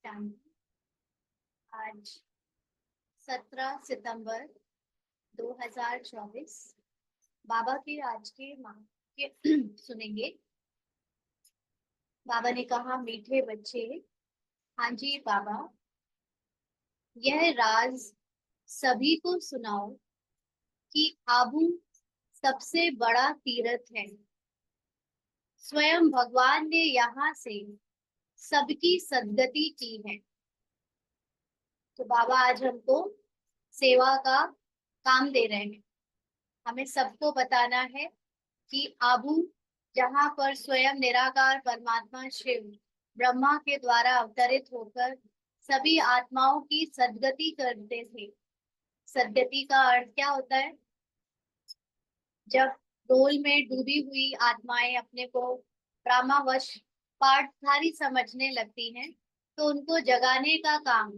शांति। आज 17 सितंबर 2024 बाबा के आज के माह के सुनेंगे। बाबा ने कहा, मीठे बच्चे। हाँ जी बाबा, यह राज सभी को सुनाओ कि आबू सबसे बड़ा तीर्थ है। स्वयं भगवान ने यहाँ से सबकी सद्गति की है। तो बाबा आज हमको सेवा का काम दे रहे हैं। हमें सबको बताना है कि आबू, जहाँ पर स्वयं निराकार परमात्मा शिव ब्रह्मा के द्वारा अवतरित होकर सभी आत्माओं की सद्गति करते थे। सद्गति का अर्थ क्या होता है? जब डोल में डूबी हुई आत्माएं अपने को ब्रह्मावश पाठधारी समझने लगती हैं, तो उनको जगाने का काम,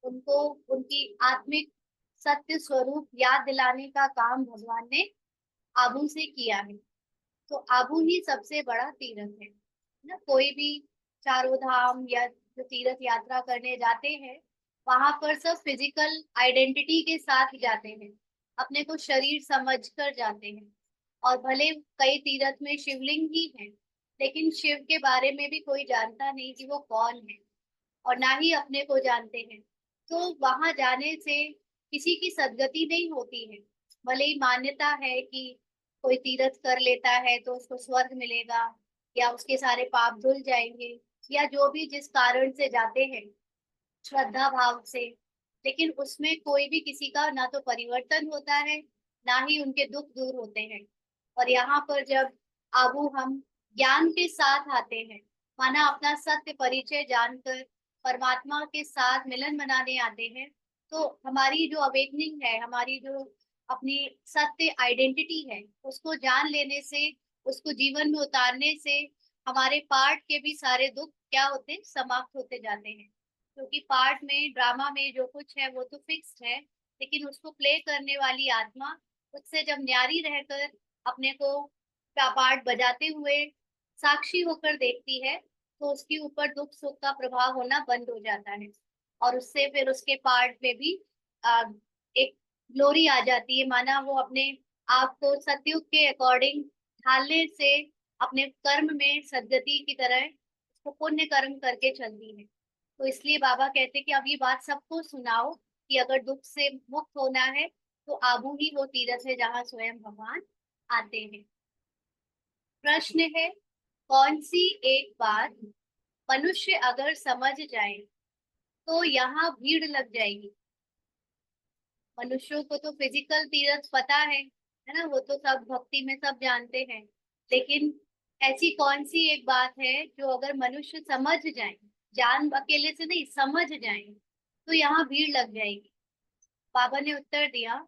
उनको उनकी आत्मिक सत्य स्वरूप याद दिलाने का काम भगवान ने आबू से किया है। तो आबू ही सबसे बड़ा तीर्थ है ना। कोई भी चारों धाम या जो तीर्थ यात्रा करने जाते हैं, वहां पर सब फिजिकल आइडेंटिटी के साथ जाते हैं, अपने को शरीर समझ कर जाते हैं। और भले कई तीर्थ में शिवलिंग ही है, लेकिन शिव के बारे में भी कोई जानता नहीं कि वो कौन है, और ना ही अपने को जानते हैं। तो वहां जाने से किसी की सद्गति नहीं होती है। भले ही मान्यता है कि कोई तीर्थ कर लेता है तो उसको स्वर्ग मिलेगा, या उसके सारे पाप धुल जाएंगे, या जो भी जिस कारण से जाते हैं श्रद्धा भाव से, लेकिन उसमें कोई भी किसी का ना तो परिवर्तन होता है, ना ही उनके दुख दूर होते हैं। और यहाँ पर जब आबू हम ज्ञान के साथ आते हैं, माना अपना सत्य परिचय जानकर परमात्मा के साथ मिलन मनाने आते हैं, तो हमारी जो अवेकनिंग है, हमारी जो अपनी सत्य आइडेंटिटी है, उसको जान लेने से, उसको जीवन में उतारने से हमारे पार्ट के भी सारे दुख क्या होते हैं, समाप्त होते जाते हैं। क्योंकि पार्ट में, ड्रामा में जो कुछ है वो तो फिक्स्ड है, लेकिन उसको प्ले करने वाली आत्मा उससे जब न्यारी रहकर अपने को पार्ट बजाते हुए साक्षी होकर देखती है, तो उसके ऊपर दुख सुख का प्रभाव होना बंद हो जाता है। और उससे फिर उसके पार्ट में भी एक ग्लोरी आ जाती है, माना वो अपने आप को सतयुग के अकॉर्डिंग ढालने से अपने कर्म में सदगति की तरह उसको पुण्य कर्म करके चलती है। तो इसलिए बाबा कहते कि अब ये बात सबको सुनाओ कि अगर दुख से मुक्त होना है तो आबू ही वो तीर्थ है जहाँ स्वयं भगवान आते हैं। प्रश्न है, कौन सी एक बात मनुष्य अगर समझ जाए तो यहाँ भीड़ लग जाएगी। मनुष्यों को तो फिजिकल तीर्थ पता है ना, वो तो सब भक्ति में सब जानते हैं। लेकिन ऐसी कौन सी एक बात है जो अगर मनुष्य समझ जाए, जान अकेले से नहीं, समझ जाए, तो यहाँ भीड़ लग जाएगी। बाबा ने उत्तर दिया,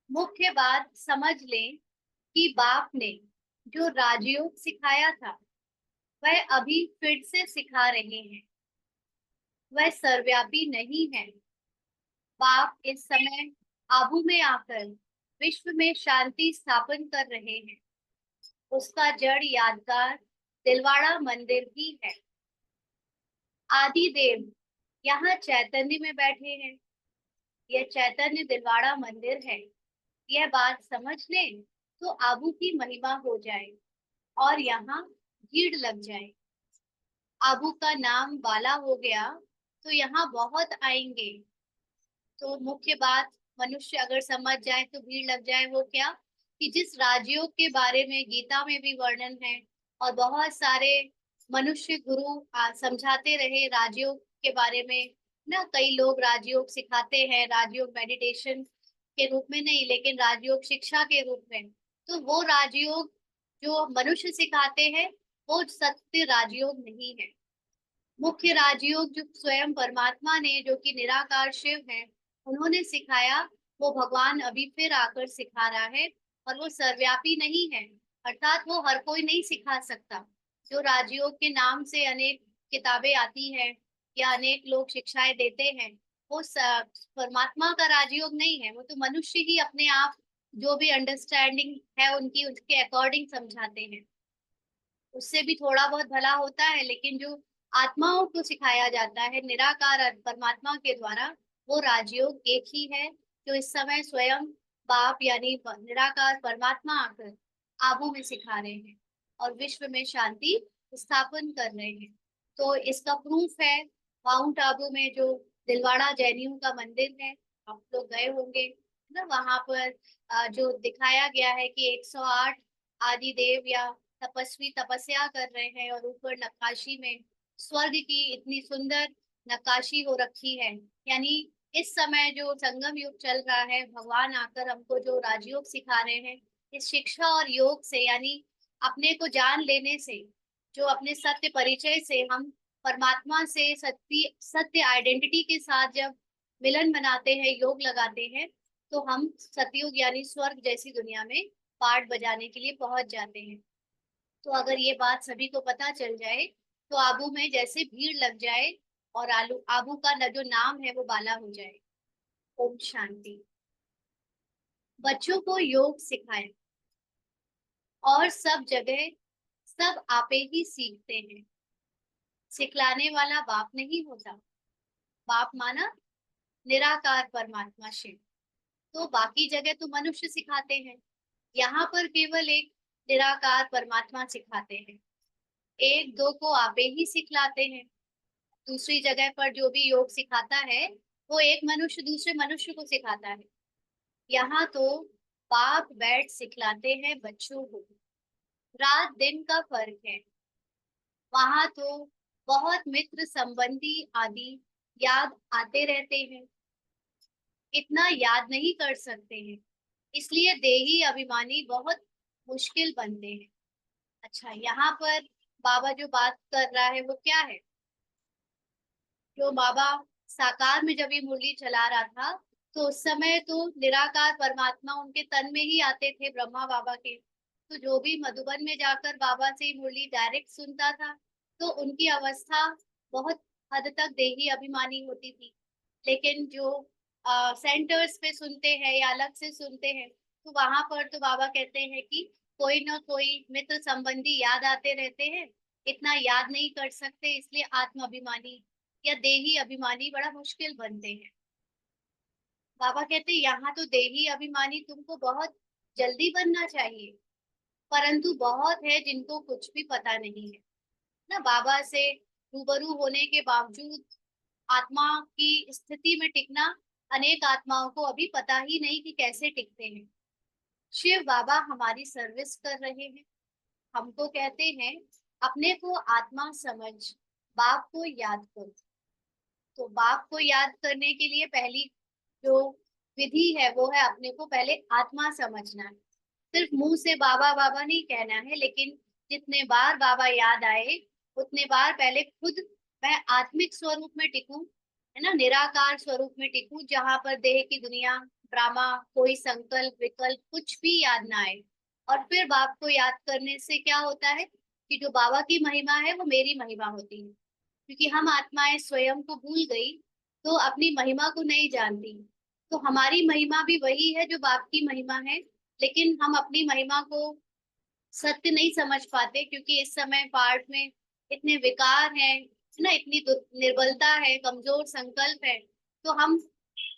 मुख्य बात समझ लें कि बाप ने जो राजयोग सिखाया था वह अभी फिर से सिखा रहे हैं। वह सर्वव्यापी नहीं है। बाप इस समय आबू में आकर विश्व में शांति स्थापन कर रहे हैं। उसका जड़ यादगार दिलवाड़ा मंदिर भी है। आदि देव यहाँ चैतन्य में बैठे हैं। यह चैतन्य दिलवाड़ा मंदिर है। यह बात समझ लें तो आबू की महिमा हो जाए और यहाँ भीड़ लग जाए। आबू का नाम बाला हो गया तो यहाँ बहुत आएंगे। तो मुख्य बात मनुष्य अगर समझ जाए तो भीड़ लग जाए, वो क्या कि जिस राजयोग के बारे में गीता में भी वर्णन है और बहुत सारे मनुष्य गुरु समझाते रहे राजयोग के बारे में ना। कई लोग राजयोग सिखाते हैं, राजयोग मेडिटेशन के रूप में नहीं, लेकिन राजयोग शिक्षा के रूप में। तो वो राजयोग जो मनुष्य सिखाते हैं वो सत्य राजयोग नहीं है। मुख्य राजयोग जो स्वयं परमात्मा ने, जो कि निराकार शिव है, उन्होंने सिखाया, वो भगवान अभी फिर आकर सिखा रहा है। और वो सर्वव्यापी नहीं है, अर्थात वो हर कोई नहीं सिखा सकता। जो राजयोग के नाम से अनेक किताबें आती है या अनेक लोग शिक्षाएं देते हैं, वो परमात्मा का राजयोग नहीं है। वो तो मनुष्य ही अपने आप जो भी अंडरस्टैंडिंग है उनकी, उसके अकॉर्डिंग समझाते हैं। उससे भी थोड़ा बहुत भला होता है, लेकिन जो आत्माओं को सिखाया जाता है निराकार परमात्मा के द्वारा। वो राजयोग एक ही है जो इस समय स्वयं बाप यानी निराकार परमात्मा आकर आबू में सिखा रहे हैं और विश्व में शांति स्थापन कर रहे हैं। तो इसका प्रूफ है माउंट आबू में जो दिलवाड़ा जैनियों का मंदिर है, आप लोग गए होंगे ना, वहां पर जो दिखाया गया है कि 108 आदि देव या तपस्वी तपस्या कर रहे हैं और ऊपर नक्काशी में स्वर्ग की इतनी सुंदर नक्काशी हो रखी है। यानी इस समय जो संगम युग चल रहा है, भगवान आकर हमको जो राजयोग सिखा रहे हैं, इस शिक्षा और योग से यानी अपने को जान लेने से, जो अपने सत्य परिचय से हम परमात्मा से सत्य सत्य आइडेंटिटी के साथ जब मिलन बनाते हैं, योग लगाते हैं, तो हम सतयुग यानी स्वर्ग जैसी दुनिया में पार्ट बजाने के लिए पहुंच जाते हैं। तो अगर ये बात सभी को पता चल जाए तो आबू में जैसे भीड़ लग जाए और आलू आबू का जो नाम है वो बाला हो जाए। ओम शांति। बच्चों को योग सिखाएं और सब जगह सब आपे ही सीखते हैं। सिखलाने वाला बाप नहीं होता। बाप माना निराकार परमात्मा शिव। तो बाकी जगह तो मनुष्य सिखाते हैं, यहाँ पर केवल एक निराकार परमात्मा सिखाते हैं। एक दो को आपे ही सिखलाते हैं। दूसरी जगह पर जो भी योग सिखाता है वो एक मनुष्य दूसरे मनुष्य को सिखाता है। यहाँ तो बाप बैठ सिखलाते हैं बच्चों को। रात दिन का फर्क है। वहां तो बहुत मित्र संबंधी आदि याद आते रहते हैं, इतना याद नहीं कर सकते हैं, इसलिए देही अभिमानी बहुत मुश्किल बनते हैं। अच्छा, यहाँ पर बाबा जो बात कर रहा है वो क्या है? जो बाबा साकार में जब ये मुरली चला रहा था, तो उस समय तो निराकार परमात्मा उनके तन में ही आते थे, ब्रह्मा बाबा के। तो जो भी मधुबन में जाकर बाबा से मुरली डायरेक्ट सुनता था, तो उनकी अवस्था बहुत हद तक देही अभिमानी होती थी। लेकिन जो सेंटर्स पे सुनते हैं या अलग से सुनते हैं, तो वहां पर तो बाबा कहते हैं कि कोई ना कोई मित्र संबंधी याद आते रहते हैं, इतना याद नहीं कर सकते, इसलिए आत्म अभिमानी या देही अभिमानी बड़ा मुश्किल बनते हैं। बाबा कहते हैं यहाँ तो देही अभिमानी तुमको बहुत जल्दी बनना चाहिए, परंतु बहुत है जिनको कुछ भी पता नहीं है ना। बाबा से रूबरू होने के बावजूद आत्मा की स्थिति में टिकना अनेक आत्माओं को अभी पता ही नहीं कि कैसे टिकते हैं। शिव बाबा हमारी सर्विस कर रहे हैं, हमको कहते हैं अपने को आत्मा समझ, बाप को याद करो। तो बाप को याद करने के लिए पहली जो विधि है वो है अपने को पहले आत्मा समझना है। सिर्फ मुंह से बाबा बाबा नहीं कहना है, लेकिन जितने बार बाबा याद आए उतने बार पहले खुद मैं आत्मिक स्वरूप में टिकूं, है ना, निराकार स्वरूप में टिकूं, जहां पर देह की दुनिया, ड्रामा, कोई संकल्प विकल्प कुछ भी याद ना आए। और फिर बाप को याद करने से क्या होता है कि जो बाबा की महिमा है वो मेरी महिमा होती है, क्योंकि हम आत्माएं स्वयं को भूल गई तो अपनी महिमा को नहीं जानती। तो हमारी महिमा भी वही है जो बाप की महिमा है, लेकिन हम अपनी महिमा को सत्य नहीं समझ पाते, क्योंकि इस समय पार्ट में इतने विकार हैं, है ना, इतनी निर्बलता है, कमजोर संकल्प है। तो हम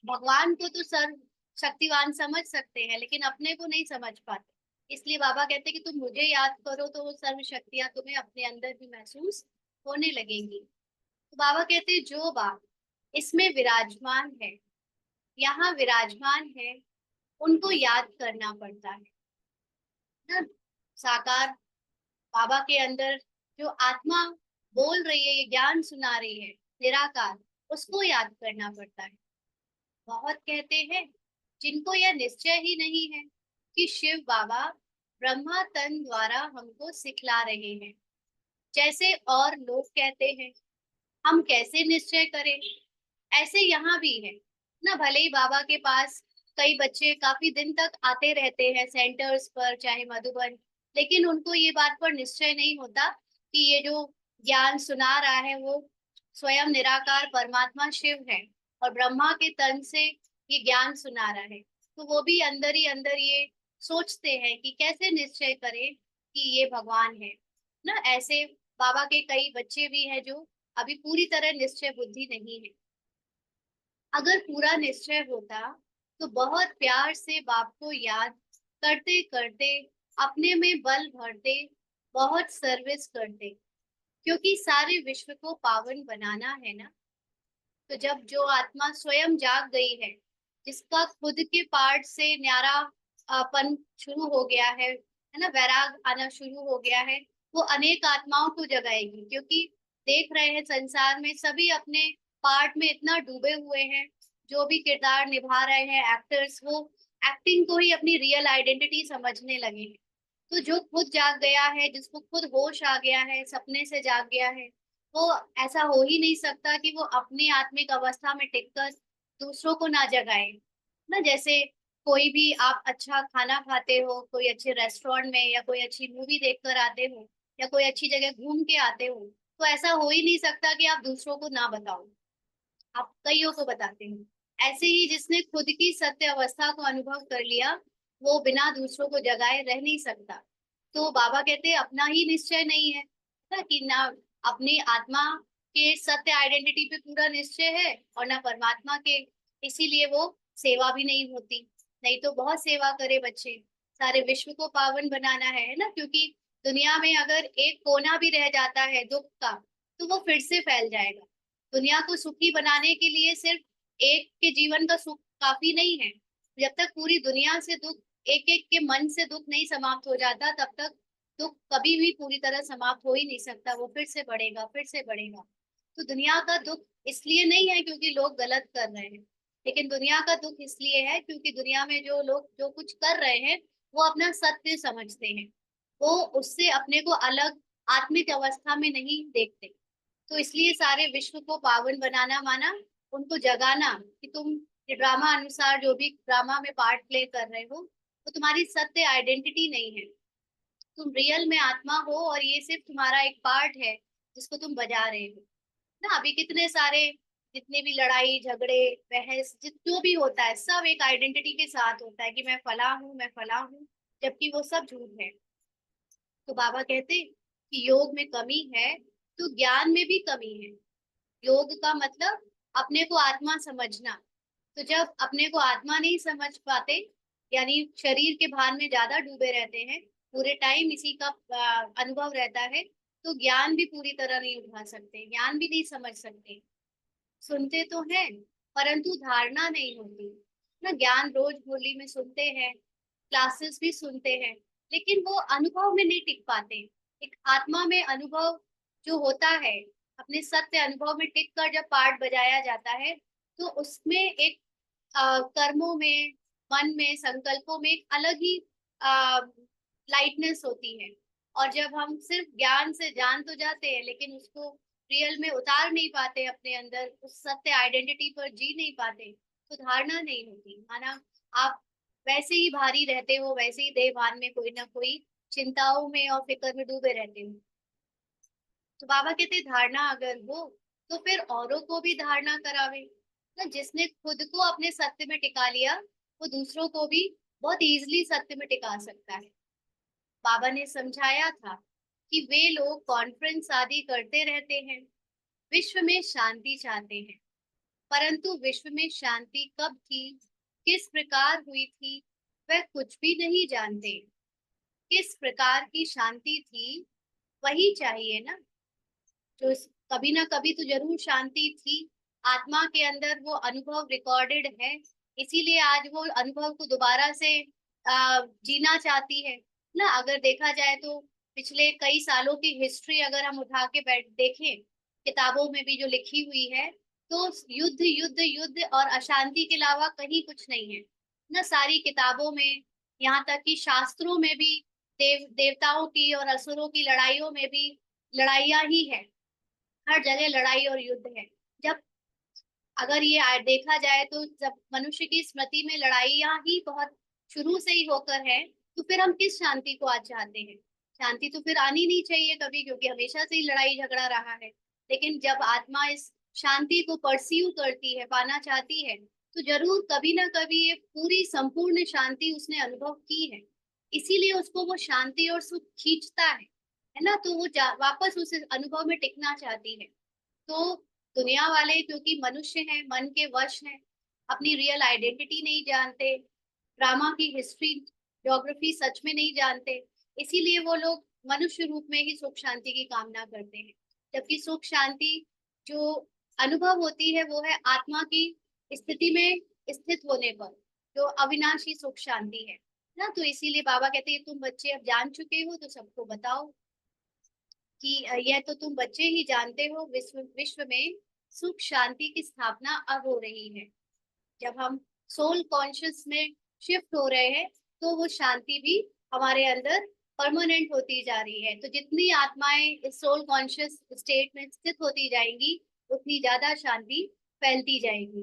भगवान को तो सर्व शक्तिवान समझ सकते हैं, लेकिन अपने को नहीं समझ पाते। इसलिए बाबा कहते हैं कि तुम मुझे याद करो तो वो सर्व शक्तियां तुम्हें अपने अंदर भी महसूस होने लगेंगी। तो बाबा कहते हैं जो बाप इसमें विराजमान है, यहाँ विराजमान है, उनको याद करना पड़ता है ना। साकार बाबा के अंदर जो आत्मा बोल रही है, ये ज्ञान सुना रही है, निराकार, उसको याद करना पड़ता है। बहुत कहते हैं जिनको यह निश्चय ही नहीं है कि शिव बाबा ब्रह्मा तन द्वारा हमको सिखला रहे हैं, जैसे और लोग कहते हैं, हम कैसे निश्चय करें? ऐसे यहाँ भी है ना, भले ही बाबा के पास कई बच्चे काफी दिन तक आते रहते हैं सेंटर्स पर, चाहे मधुबन, लेकिन उनको ये बात पर निश्चय नहीं होता कि ये जो ज्ञान सुना रहा है वो स्वयं निराकार परमात्मा शिव है और ब्रह्मा के तन से ये ज्ञान सुना रहा है। तो वो भी अंदर ही अंदर ये सोचते हैं कि कैसे निश्चय करें कि ये भगवान है ना। ऐसे बाबा के कई बच्चे भी हैं जो अभी पूरी तरह निश्चय बुद्धि नहीं है। अगर पूरा निश्चय होता तो बहुत प्यार से बाप को याद करते करते अपने में बल भरते, बहुत सर्विस करते, क्योंकि सारे विश्व को पावन बनाना है ना। तो जब जो आत्मा स्वयं जाग गई है, जिसका खुद के पार्ट से न्यारा पन शुरू हो गया है ना, वैराग आना शुरू हो गया है, वो अनेक आत्माओं को जगाएगी। क्योंकि देख रहे हैं संसार में सभी अपने पार्ट में इतना डूबे हुए हैं, जो भी किरदार निभा रहे हैं एक्टर्स, वो एक्टिंग को ही अपनी रियल आइडेंटिटी समझने लगे हैं। तो जो खुद जाग गया है, जिसको खुद होश आ गया है, सपने से जाग गया है, वो ऐसा हो ही नहीं सकता कि वो अपनी आत्मिक अवस्था में टिककर दूसरों को ना जगाए ना। जैसे कोई भी आप अच्छा खाना खाते हो, कोई अच्छे रेस्टोरेंट में, या कोई अच्छी मूवी देखकर आते हो, या कोई अच्छी जगह घूम के आते हो, तो ऐसा हो ही नहीं सकता कि आप दूसरों को ना बताओ, आप कईयों को बताते हो। ऐसे ही जिसने खुद की सत्य अवस्था को अनुभव कर लिया, वो बिना दूसरों को जगाए रह नहीं सकता। तो बाबा कहते हैं अपना ही निश्चय नहीं है ना, कि ना अपनी आत्मा के सत्य आइडेंटिटी पे पूरा निश्चय है, और ना परमात्मा के। इसीलिए वो सेवा भी नहीं होती। नहीं तो बहुत सेवा करे बच्चे, सारे विश्व को पावन बनाना है ना। क्योंकि दुनिया में अगर एक कोना भी रह जाता है दुख का, तो वो फिर से फैल जाएगा। दुनिया को सुखी बनाने के लिए सिर्फ एक के जीवन का सुख काफी नहीं है। जब तक पूरी दुनिया से दुख, एक एक के मन से दुख नहीं समाप्त हो जाता, तब तक दुख कभी भी पूरी तरह समाप्त हो ही नहीं सकता। वो फिर से बढ़ेगा, फिर से बढ़ेगा। तो दुनिया का दुख इसलिए नहीं है क्योंकि लोग गलत कर रहे हैं, लेकिन दुनिया का दुख इसलिए है क्योंकि दुनिया में जो लोग जो कुछ कर रहे हैं, वो अपना सत्य समझते हैं, वो उससे अपने को अलग आत्मिक अवस्था में नहीं देखते। तो इसलिए सारे विश्व को पावन बनाना माना उनको जगाना, कि तुम ड्रामा अनुसार जो भी ड्रामा में पार्ट प्ले कर रहे हो, वो तुम्हारी सत्य आइडेंटिटी नहीं है। तुम रियल में आत्मा हो, और ये सिर्फ तुम्हारा एक पार्ट है जिसको तुम बजा रहे हो ना। अभी कितने सारे, जितने भी लड़ाई झगड़े बहस जो भी होता है, सब एक आइडेंटिटी के साथ होता है कि मैं फला हूँ, मैं फला हूँ, जबकि वो सब झूठ है। तो बाबा कहते कि योग में कमी है तो ज्ञान में भी कमी है। योग का मतलब अपने को आत्मा समझना। तो जब अपने को आत्मा नहीं समझ पाते, यानी शरीर के भान में ज्यादा डूबे रहते हैं, पूरे टाइम इसी का अनुभव रहता है, तो ज्ञान भी पूरी तरह नहीं उठा सकते, ज्ञान भी नहीं समझ सकते। सुनते तो हैं, परंतु धारणा नहीं होती ना। ज्ञान रोज मुरली में सुनते हैं, क्लासेस भी सुनते हैं, लेकिन वो अनुभव में नहीं टिक पाते। एक आत्मा में अनुभव जो होता है, अपने सत्य अनुभव में टिक कर जब पार्ट बजाया जाता है, तो उसमें एक कर्मों में, मन में, संकल्पों में एक अलग ही लाइटनेस होती है। और जब हम सिर्फ ज्ञान से जान तो जाते हैं, लेकिन उसको रियल में उतार नहीं पाते, अपने अंदर उस सत्य आइडेंटिटी पर जी नहीं पाते, तो धारणा नहीं होती। माना आप वैसे ही भारी रहते हो, वैसे ही देह भान में कोई ना कोई चिंताओं में और फिक्र में डूबे रहते हो। तो बाबा कहते धारणा अगर हो, तो फिर औरों को भी धारणा करावे ना। जिसने खुद को अपने सत्य में टिका लिया, वो दूसरों को भी बहुत इजीली सत्य में टिका सकता है। बाबा ने समझाया था कि वे लोग कॉन्फ्रेंस आदि करते रहते हैं, विश्व में शांति चाहते हैं, परंतु विश्व में शांति कब थी, किस प्रकार हुई थी, वह कुछ भी नहीं जानते। किस प्रकार की शांति थी, वही चाहिए ना। जो कभी ना कभी तो जरूर शांति थी, आत्मा के अंदर वो अनुभव रिकॉर्डेड है, इसीलिए आज वो अनुभव को दोबारा से जीना चाहती है ना। अगर देखा जाए तो पिछले कई सालों की हिस्ट्री अगर हम उठा के बैठ देखें, किताबों में भी जो लिखी हुई है, तो युद्ध युद्ध युद्ध और अशांति के अलावा कहीं कुछ नहीं है ना। सारी किताबों में, यहाँ तक कि शास्त्रों में भी देवताओं की और असुरों की लड़ाइयों में भी लड़ाइयाँ ही है। हर जगह लड़ाई और युद्ध है। जब अगर ये देखा जाए तो जब मनुष्य की स्मृति में लड़ाइयाँ ही बहुत शुरू से ही होकर है, तो फिर हम किस शांति को आज चाहते हैं। शांति तो फिर आनी नहीं चाहिए कभी, क्योंकि हमेशा से ही लड़ाई झगड़ा रहा है। लेकिन जब आत्मा इस शांति को परसीव करती है, पाना चाहती है, तो जरूर कभी ना कभी ये पूरी संपूर्ण शांति उसने अनुभव की है। इसीलिए उसको वो शांति और सुख खींचता है ना। तो वो वापस उस अनुभव में टिकना चाहती है। तो दुनिया वाले क्योंकि मनुष्य हैं, मन के वश हैं, अपनी रियल आइडेंटिटी नहीं जानते, ड्रामा की हिस्ट्री, ज्योग्राफी सच में नहीं जानते, इसीलिए वो लोग मनुष्य रूप में ही सुख शांति की कामना करते हैं। जबकि सुख शांति जो अनुभव होती है वो है आत्मा की स्थिति में स्थित होने पर, जो अविनाशी सुख शांति है ना। तो इसीलिए बाबा कहते हैं तुम बच्चे अब जान चुके हो तो सबको बताओ कि यह तो तुम बच्चे ही जानते हो, विश्व विश्व में सुख शांति की स्थापना अब हो रही है। जब हम सोल कॉन्शियस में शिफ्ट हो रहे हैं तो वो शांति भी हमारे अंदर परमानेंट होती जा रही है। तो जितनी आत्माएं इस सोल कॉन्शियस स्टेट में स्थित होती जाएंगी उतनी ज्यादा शांति फैलती जाएगी।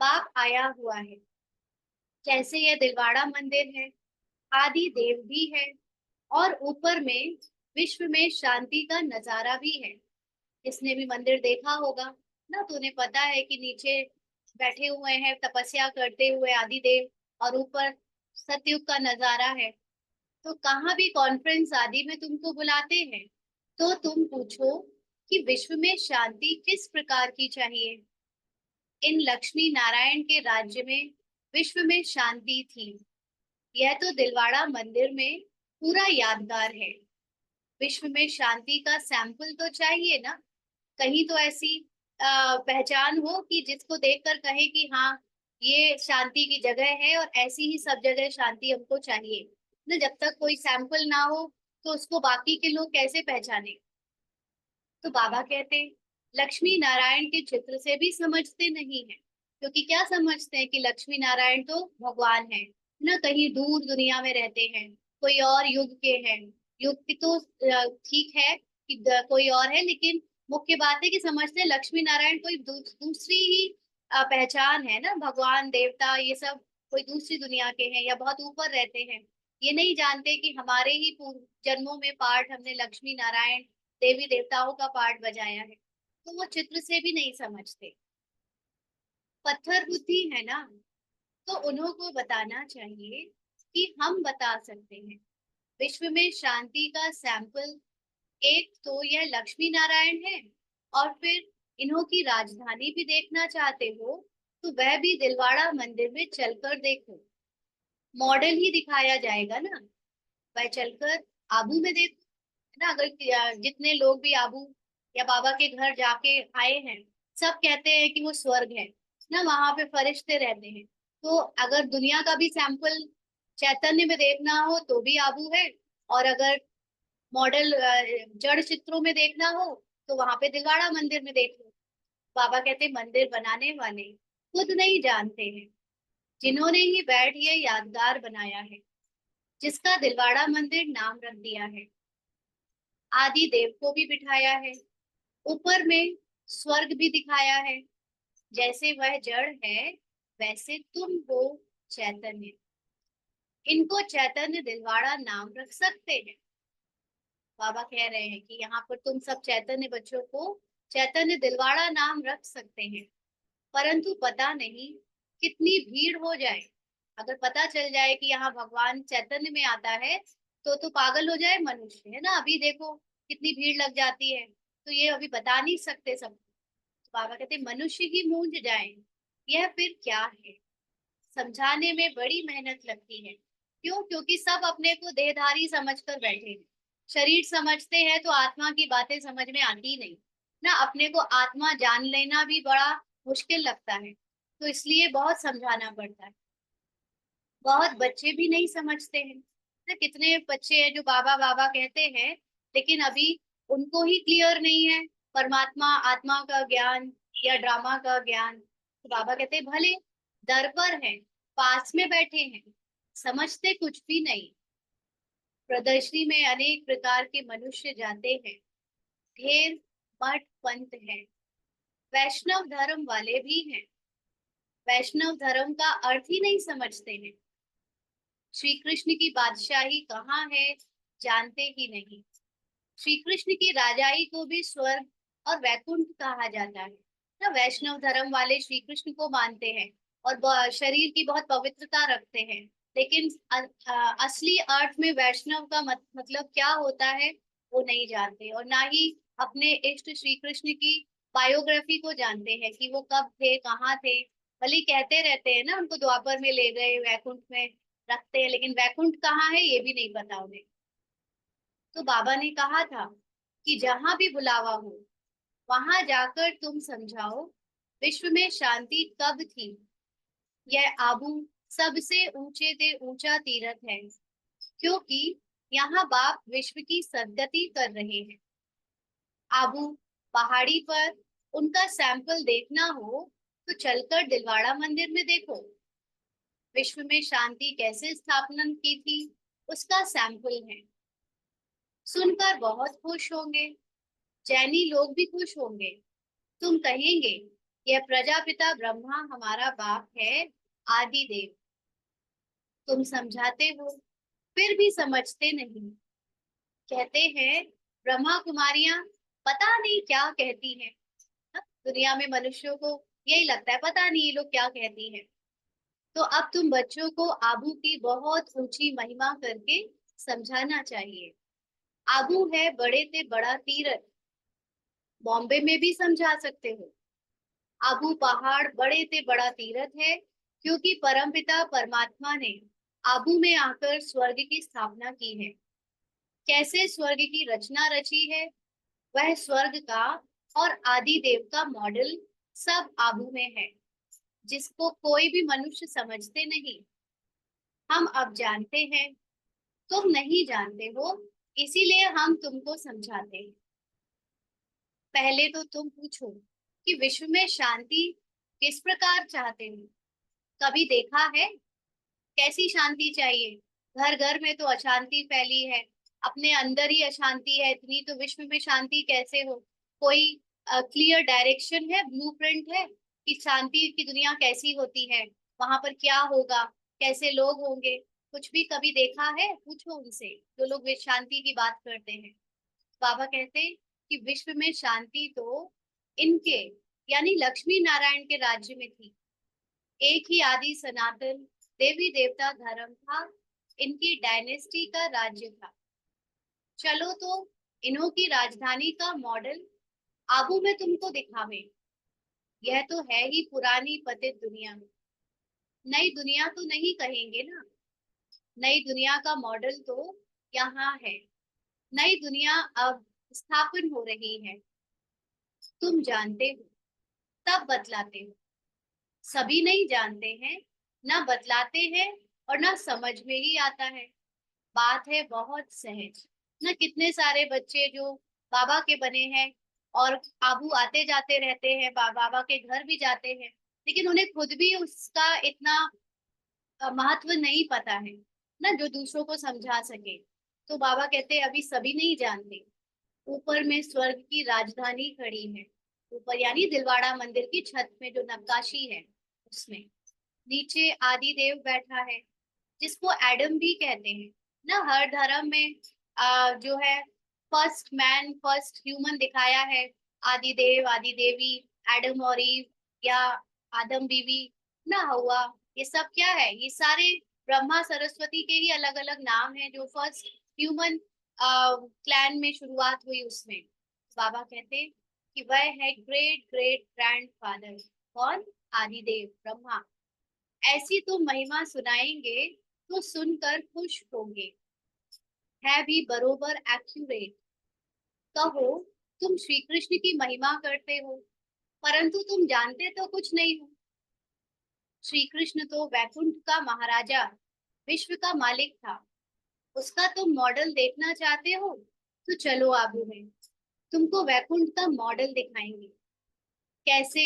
बाप आया हुआ है, जैसे यह दिलवाड़ा मंदिर है, आदि देव भी है, और ऊपर में विश्व में शांति का नजारा भी है। इसने भी मंदिर देखा होगा ना, तो उन्हें पता है कि नीचे बैठे हुए हैं तपस्या करते हुए आदिदेव, और ऊपर सतयुग का नजारा है। तो कहाँ भी कॉन्फ्रेंस आदि में तुमको बुलाते हैं तो तुम पूछो कि विश्व में शांति किस प्रकार की चाहिए। इन लक्ष्मी नारायण के राज्य में विश्व में शांति थी। यह तो दिलवाड़ा मंदिर में पूरा यादगार है। विश्व में शांति का सैंपल तो चाहिए ना, कहीं तो ऐसी पहचान हो कि जिसको देखकर कहे कि हाँ ये शांति की जगह है और ऐसी ही सब जगह शांति हमको चाहिए ना। जब तक कोई सैंपल ना हो तो उसको बाकी के लोग कैसे पहचाने। तो बाबा कहते हैं लक्ष्मी नारायण के चित्र से भी समझते नहीं है, क्योंकि क्या समझते हैं कि लक्ष्मी नारायण तो भगवान है ना, कहीं दूर दुनिया में रहते हैं, कोई और युग के हैं। युग की तो ठीक है कि कोई और है, लेकिन मुख्य बात है कि समझते हैं लक्ष्मी नारायण कोई दूसरी ही पहचान है ना, भगवान देवता ये सब कोई दूसरी दुनिया के हैं या बहुत ऊपर रहते हैं। ये नहीं जानते कि हमारे ही पूर्व जन्मों में पार्ट हमने लक्ष्मी नारायण देवी देवताओं का पार्ट बजाया है। तो वो चित्र से भी नहीं समझते। पत्थर बुद्धि है ना, तो उन्हों को बताना चाहिए कि हम बता सकते हैं। विश्व में शांति का सैंपल एक तो यह लक्ष्मी नारायण है, और फिर इन्हों की राजधानी भी देखना चाहते हो तो वह भी दिलवाड़ा मंदिर में चलकर देखो। मॉडल ही दिखाया जाएगा ना, वह चलकर आबू में देखो, है ना। अगर जितने लोग भी आबू या बाबा के घर जाके आए हैं, सब कहते हैं कि वो स्वर्ग है ना, वहां पे फरिश्ते रहते हैं। तो अगर दुनिया का भी सैंपल चैतन्य में देखना हो तो भी आबू है, और अगर मॉडल जड़ चित्रों में देखना हो तो वहां पे दिलवाड़ा मंदिर में देख लो। बाबा कहते मंदिर बनाने वाले खुद नहीं जानते हैं, जिन्होंने ही बैठ ये यादगार बनाया है, जिसका दिलवाड़ा मंदिर नाम रख दिया है। आदि देव को भी बिठाया है, ऊपर में स्वर्ग भी दिखाया है। जैसे वह जड़ है वैसे तुम हो चैतन्य, इनको चैतन्य दिलवाड़ा नाम रख सकते हैं। बाबा कह रहे हैं कि यहाँ पर तुम सब चैतन्य बच्चों को चैतन्य दिलवाड़ा नाम रख सकते हैं, परंतु पता नहीं कितनी भीड़ हो जाए। अगर पता चल जाए कि यहाँ भगवान चैतन्य में आता है तो पागल हो जाए मनुष्य, है ना। अभी देखो कितनी भीड़ लग जाती है, तो ये अभी बता नहीं सकते सब। तो बाबा कहते मनुष्य ही मूंझ जाए, यह फिर क्या है। समझाने में बड़ी मेहनत लगती है, क्यों? क्योंकि सब अपने को देहधारी समझकर बैठे हैं। शरीर समझते हैं तो आत्मा की बातें समझ में आती नहीं ना, अपने को आत्मा जान लेना भी बड़ा मुश्किल लगता है, तो इसलिए बहुत समझाना पड़ता है। बहुत बच्चे भी नहीं समझते हैं ना, कितने बच्चे हैं जो बाबा बाबा कहते हैं लेकिन अभी उनको ही क्लियर नहीं है परमात्मा आत्मा का ज्ञान या ड्रामा का ज्ञान। तो बाबा कहते हैं भले दर पर हैं, पास में बैठे हैं, समझते कुछ भी नहीं। प्रदर्शनी में अनेक प्रकार के मनुष्य जाते हैं, ढेर मठ पंथ है, वैष्णव धर्म वाले भी हैं, वैष्णव धर्म का अर्थ ही नहीं समझते हैं। श्री कृष्ण की बादशाही कहाँ है जानते ही नहीं। श्री कृष्ण की राजाई को भी स्वर्ग और वैकुंठ कहा जाता है ना। वैष्णव धर्म वाले श्री कृष्ण को मानते हैं और शरीर की बहुत पवित्रता रखते हैं, लेकिन असली अर्थ में वैष्णव का मतलब क्या होता है वो नहीं जानते, और ना ही अपने इष्ट श्री कृष्ण की बायोग्राफी को जानते हैं कि वो कब थे, कहाँ थे। भले ही कहते रहते हैं ना उनको द्वापर में ले गए, वैकुंठ में रखते हैं, लेकिन वैकुंठ कहाँ है ये भी नहीं पता उन्हें। तो बाबा ने कहा था कि जहां भी बुलावा हो वहां जाकर तुम समझाओ विश्व में शांति कब थी। यह आबू सबसे ऊंचे से ऊंचा तीर्थ है, क्योंकि यहाँ बाप विश्व की सदगति कर रहे हैं। आबू पहाड़ी पर उनका सैंपल देखना हो तो चलकर दिलवाड़ा मंदिर में देखो। विश्व में शांति कैसे स्थापना की थी उसका सैंपल है। सुनकर बहुत खुश होंगे, जैनी लोग भी खुश होंगे। तुम कहेंगे यह प्रजापिता ब्रह्मा हमारा बाप है, आदि देव। तुम समझाते हो फिर भी समझते नहीं। कहते हैं ब्रह्मा कुमारियां पता नहीं क्या कहती हैं। हाँ, दुनिया में मनुष्यों को यही लगता है पता नहीं ये लोग क्या कहती हैं। तो अब तुम बच्चों को आबू की बहुत ऊंची महिमा करके समझाना चाहिए। आबू है बड़े से बड़ा तीर्थ। बॉम्बे में भी समझा सकते हो। आबू पहाड़ बड़े से बड़ा तीर्थ है, क्योंकि परमपिता परमात्मा ने आबू में आकर स्वर्ग की स्थापना की है। कैसे स्वर्ग की रचना रची है, वह स्वर्ग का और आदि देव का मॉडल सब आबू में है, जिसको कोई भी मनुष्य समझते नहीं। हम अब जानते हैं, तुम नहीं जानते हो, इसीलिए हम तुमको समझाते हैं। पहले तो तुम पूछो कि विश्व में शांति किस प्रकार चाहते हो। कभी देखा है कैसी शांति चाहिए? घर घर में तो अशांति फैली है, अपने अंदर ही अशांति है इतनी, तो विश्व में शांति कैसे हो? कोई क्लियर डायरेक्शन है, ब्लूप्रिंट है कि शांति की दुनिया कैसी होती है, वहां पर क्या होगा, कैसे लोग होंगे? कुछ भी कभी देखा है? पूछो उनसे जो लोग शांति की बात करते हैं। बाबा कहते हैं कि विश्व में शांति तो इनके यानी लक्ष्मी नारायण के राज्य में थी। एक ही आदि सनातन देवी देवता धर्म था, इनकी डायनेस्टी का राज्य था। चलो तो इन्हों की राजधानी का मॉडल आबू में तुमको दिखावे। यह तो है ही पुरानी पतित दुनिया, नई दुनिया तो नहीं कहेंगे ना। नई दुनिया का मॉडल तो यहाँ है। नई दुनिया अब स्थापन हो रही है। तुम जानते हो तब बतलाते हो। सभी नहीं जानते हैं, ना बतलाते हैं और ना समझ में ही आता है। बात है बहुत सहज। ना कितने सारे बच्चे जो बाबा के बने हैं और आबू आते जाते रहते हैं, बाबा के घर भी जाते हैं, लेकिन उन्हें खुद भी उसका इतना महत्व नहीं पता है ना जो दूसरों को समझा सके। तो बाबा कहते हैं अभी सभी नहीं जानते। ऊपर में स्वर्ग की राजधानी खड़ी है, ऊपर यानी दिलवाड़ा मंदिर की छत में जो नक्काशी है उसमें। नीचे आदि देव बैठा है, जिसको एडम भी कहते हैं ना। हर धर्म में जो है फर्स्ट मैन फर्स्ट ह्यूमन दिखाया है, आदि देव आदि देवी, एडम और ईव, या आदम बीवी ना हवा। ये सब क्या है? ये सारे ब्रह्मा सरस्वती के ही अलग अलग नाम हैं जो फर्स्ट ह्यूमन क्लैन में शुरुआत हुई उसमें। बाबा कहते हैं कि वह है ग्रेट ग्रेट ग्रैंड फादर। कौन? आदिदेव ब्रह्मा। ऐसी तो महिमा सुनाएंगे तो सुनकर खुश होंगे। है भी बरोबर एक्यूरेट। कहो तुम श्री कृष्ण की महिमा करते हो, परंतु तुम जानते तो कुछ नहीं हो। श्री कृष्ण तो वैकुंठ का महाराजा, विश्व का मालिक था। उसका तुम मॉडल देखना चाहते हो तो चलो आबू में, तुमको वैकुंठ का मॉडल दिखाएंगे। कैसे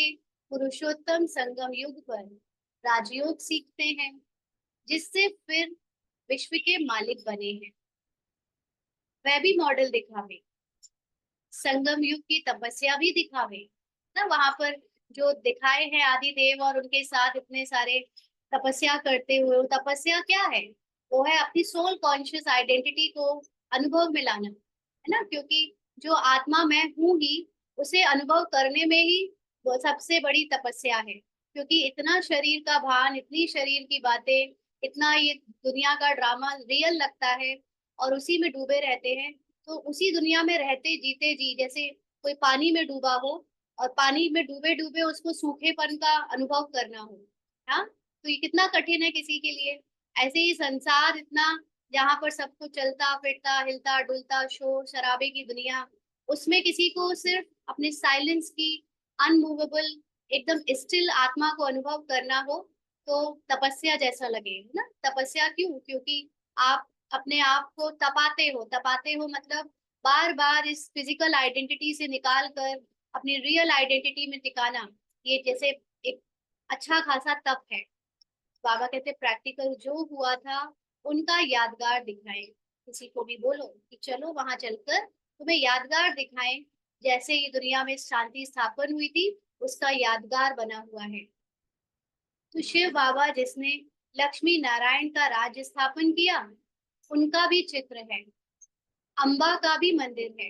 पुरुषोत्तम संगम युग पर राजयोग सीखते हैं, जिससे फिर विश्व के मालिक बने हैं। वह भी मॉडल दिखावे। संगम युग की तपस्या भी दिखावे ना, वहां पर जो दिखाए हैं आदि देव और उनके साथ इतने सारे तपस्या करते हुए। वो तपस्या क्या है? वो है अपनी सोल कॉन्शियस आइडेंटिटी को अनुभव में लाना, है ना। क्योंकि जो आत्मा मैं हूँ ही, उसे अनुभव करने में ही वो सबसे बड़ी तपस्या है। क्योंकि इतना शरीर का भान, इतनी शरीर की बातें, इतना ये दुनिया का ड्रामा रियल लगता है और उसी में डूबे रहते हैं। तो उसी दुनिया में रहते जीते जी, जैसे कोई पानी में डूबा हो और पानी में डूबे डूबे उसको सूखेपन का अनुभव करना हो। हाँ, तो ये कितना कठिन है किसी के लिए। ऐसे ही संसार इतना, जहाँ पर सब कुछ चलता फिरता हिलता डुलता शोर शराबे की दुनिया, उसमें किसी को सिर्फ अपने साइलेंस की, अनमूवेबल, एकदम स्टिल आत्मा को अनुभव करना हो, तो तपस्या जैसा लगे, है ना। तपस्या क्यों? क्योंकि आप अपने आप को तपाते हो मतलब बार बार इस फिजिकल आइडेंटिटी से निकाल कर अपनी रियल आइडेंटिटी में टिकाना, ये जैसे एक अच्छा खासा तप है। बाबा कहते प्रैक्टिकल जो हुआ था उनका यादगार दिखाएं। किसी को भी बोलो कि चलो वहां चलकर तुम्हें यादगार दिखाएं, जैसे ये दुनिया में शांति स्थापन हुई थी उसका यादगार बना हुआ है। तो शिव बाबा जिसने लक्ष्मी नारायण का राज्य स्थापन किया, उनका भी चित्र है। अम्बा का भी मंदिर है।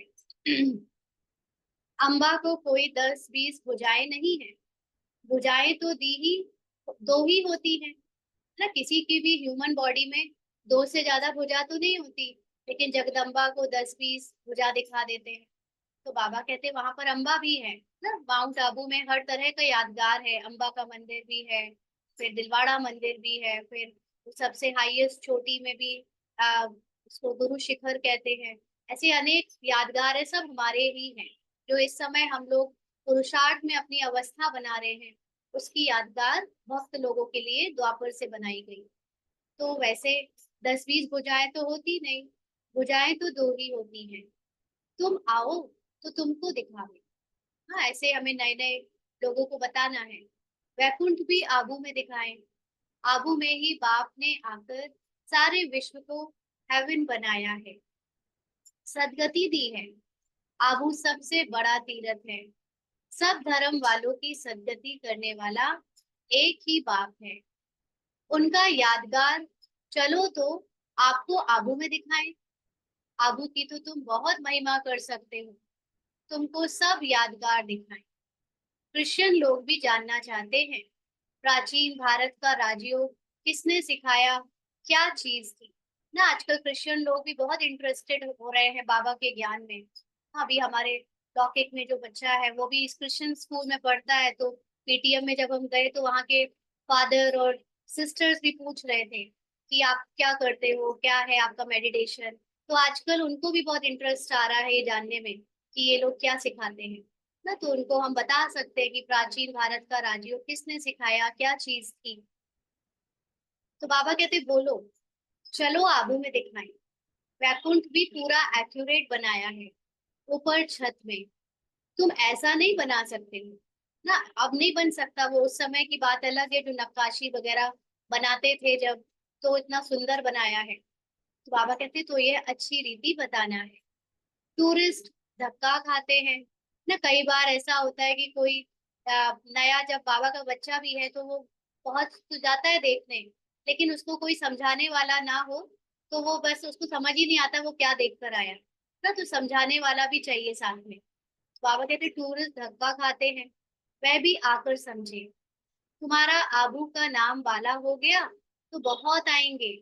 अम्बा को कोई 10-20 भुजाएं नहीं है। भुजाएं तो दी ही दो ही होती हैं ना, किसी की भी ह्यूमन बॉडी में दो से ज्यादा भुजा तो नहीं होती, लेकिन जगदम्बा को 10-20 भुजा दिखा देते हैं। तो बाबा कहते हैं वहां पर अम्बा भी है ना। माउंट आबू में हर तरह का यादगार है, अम्बा का मंदिर भी है, फिर दिलवाड़ा मंदिर भी है, फिर सबसे हाईएस्ट चोटी में भी उसको गुरु शिखर कहते हैं। ऐसे अनेक यादगार है, सब हमारे ही हैं, जो इस समय हम लोग पुरुषार्थ में अपनी अवस्था बना रहे हैं, उसकी यादगार भक्त लोगों के लिए द्वापर से बनाई गई। तो वैसे 10-20 भुजाएं तो होती नहीं, भुजाएं तो दो ही होती हैं। तुम आओ तो तुमको दिखावे। हाँ, ऐसे हमें नए नए लोगों को बताना है। वैकुंठ भी आबू में दिखाएं। आबू में ही बाप ने आकर सारे विश्व को हेवन बनाया है, सदगति दी है। आबू सबसे बड़ा तीर्थ है। सब धर्म वालों की सदगति करने वाला एक ही बाप है। उनका यादगार चलो तो आपको आबू में दिखाएं। आबू की तो तुम बहुत महिमा कर सकते हो, तुमको सब यादगार दिखाएं। क्रिश्चियन लोग भी जानना चाहते हैं, प्राचीन भारत का राजयोग किसने सिखाया, क्या चीज थी ना। आजकल क्रिश्चियन लोग भी बहुत इंटरेस्टेड हो रहे हैं बाबा के ज्ञान में। हाँ, अभी हमारे लौकिक में जो बच्चा है वो भी इस क्रिश्चियन स्कूल में पढ़ता है, तो पीटीएम में जब हम गए तो वहाँ के फादर और सिस्टर्स भी पूछ रहे थे कि आप क्या करते हो, क्या है आपका मेडिटेशन। तो आजकल उनको भी बहुत इंटरेस्ट आ रहा है ये जानने में कि ये लोग क्या सिखाते हैं ना। तो उनको हम बता सकते हैं कि प्राचीन भारत का राजयोग किसने सिखाया, क्या चीज थी। तो बाबा कहते बोलो चलो आबू में दिखाएं। वैकुंठ भी पूरा एक्यूरेट बनाया है, ऊपर छत में। तुम ऐसा नहीं बना सकते हो ना, अब नहीं बन सकता। वो उस समय की बात अलग है, जो नक्काशी वगैरह बनाते थे जब, तो इतना सुंदर बनाया है। तो बाबा कहते तो ये अच्छी रीति बताना है। टूरिस्ट धक्का खाते हैं ना। कई बार ऐसा होता है कि कोई नया, जब बाबा का बच्चा भी है तो वो पहुंच तो जाता है देखने, लेकिन उसको कोई समझाने वाला ना हो, तो वो बस उसको समझ ही नहीं आता वो क्या देख कर आया ना। तो समझाने वाला भी चाहिए साथ में। बाबा कहते टूरिस्ट धक्का खाते हैं, वह भी आकर समझे। तुम्हारा आबू का नाम वाला हो गया तो बहुत आएंगे,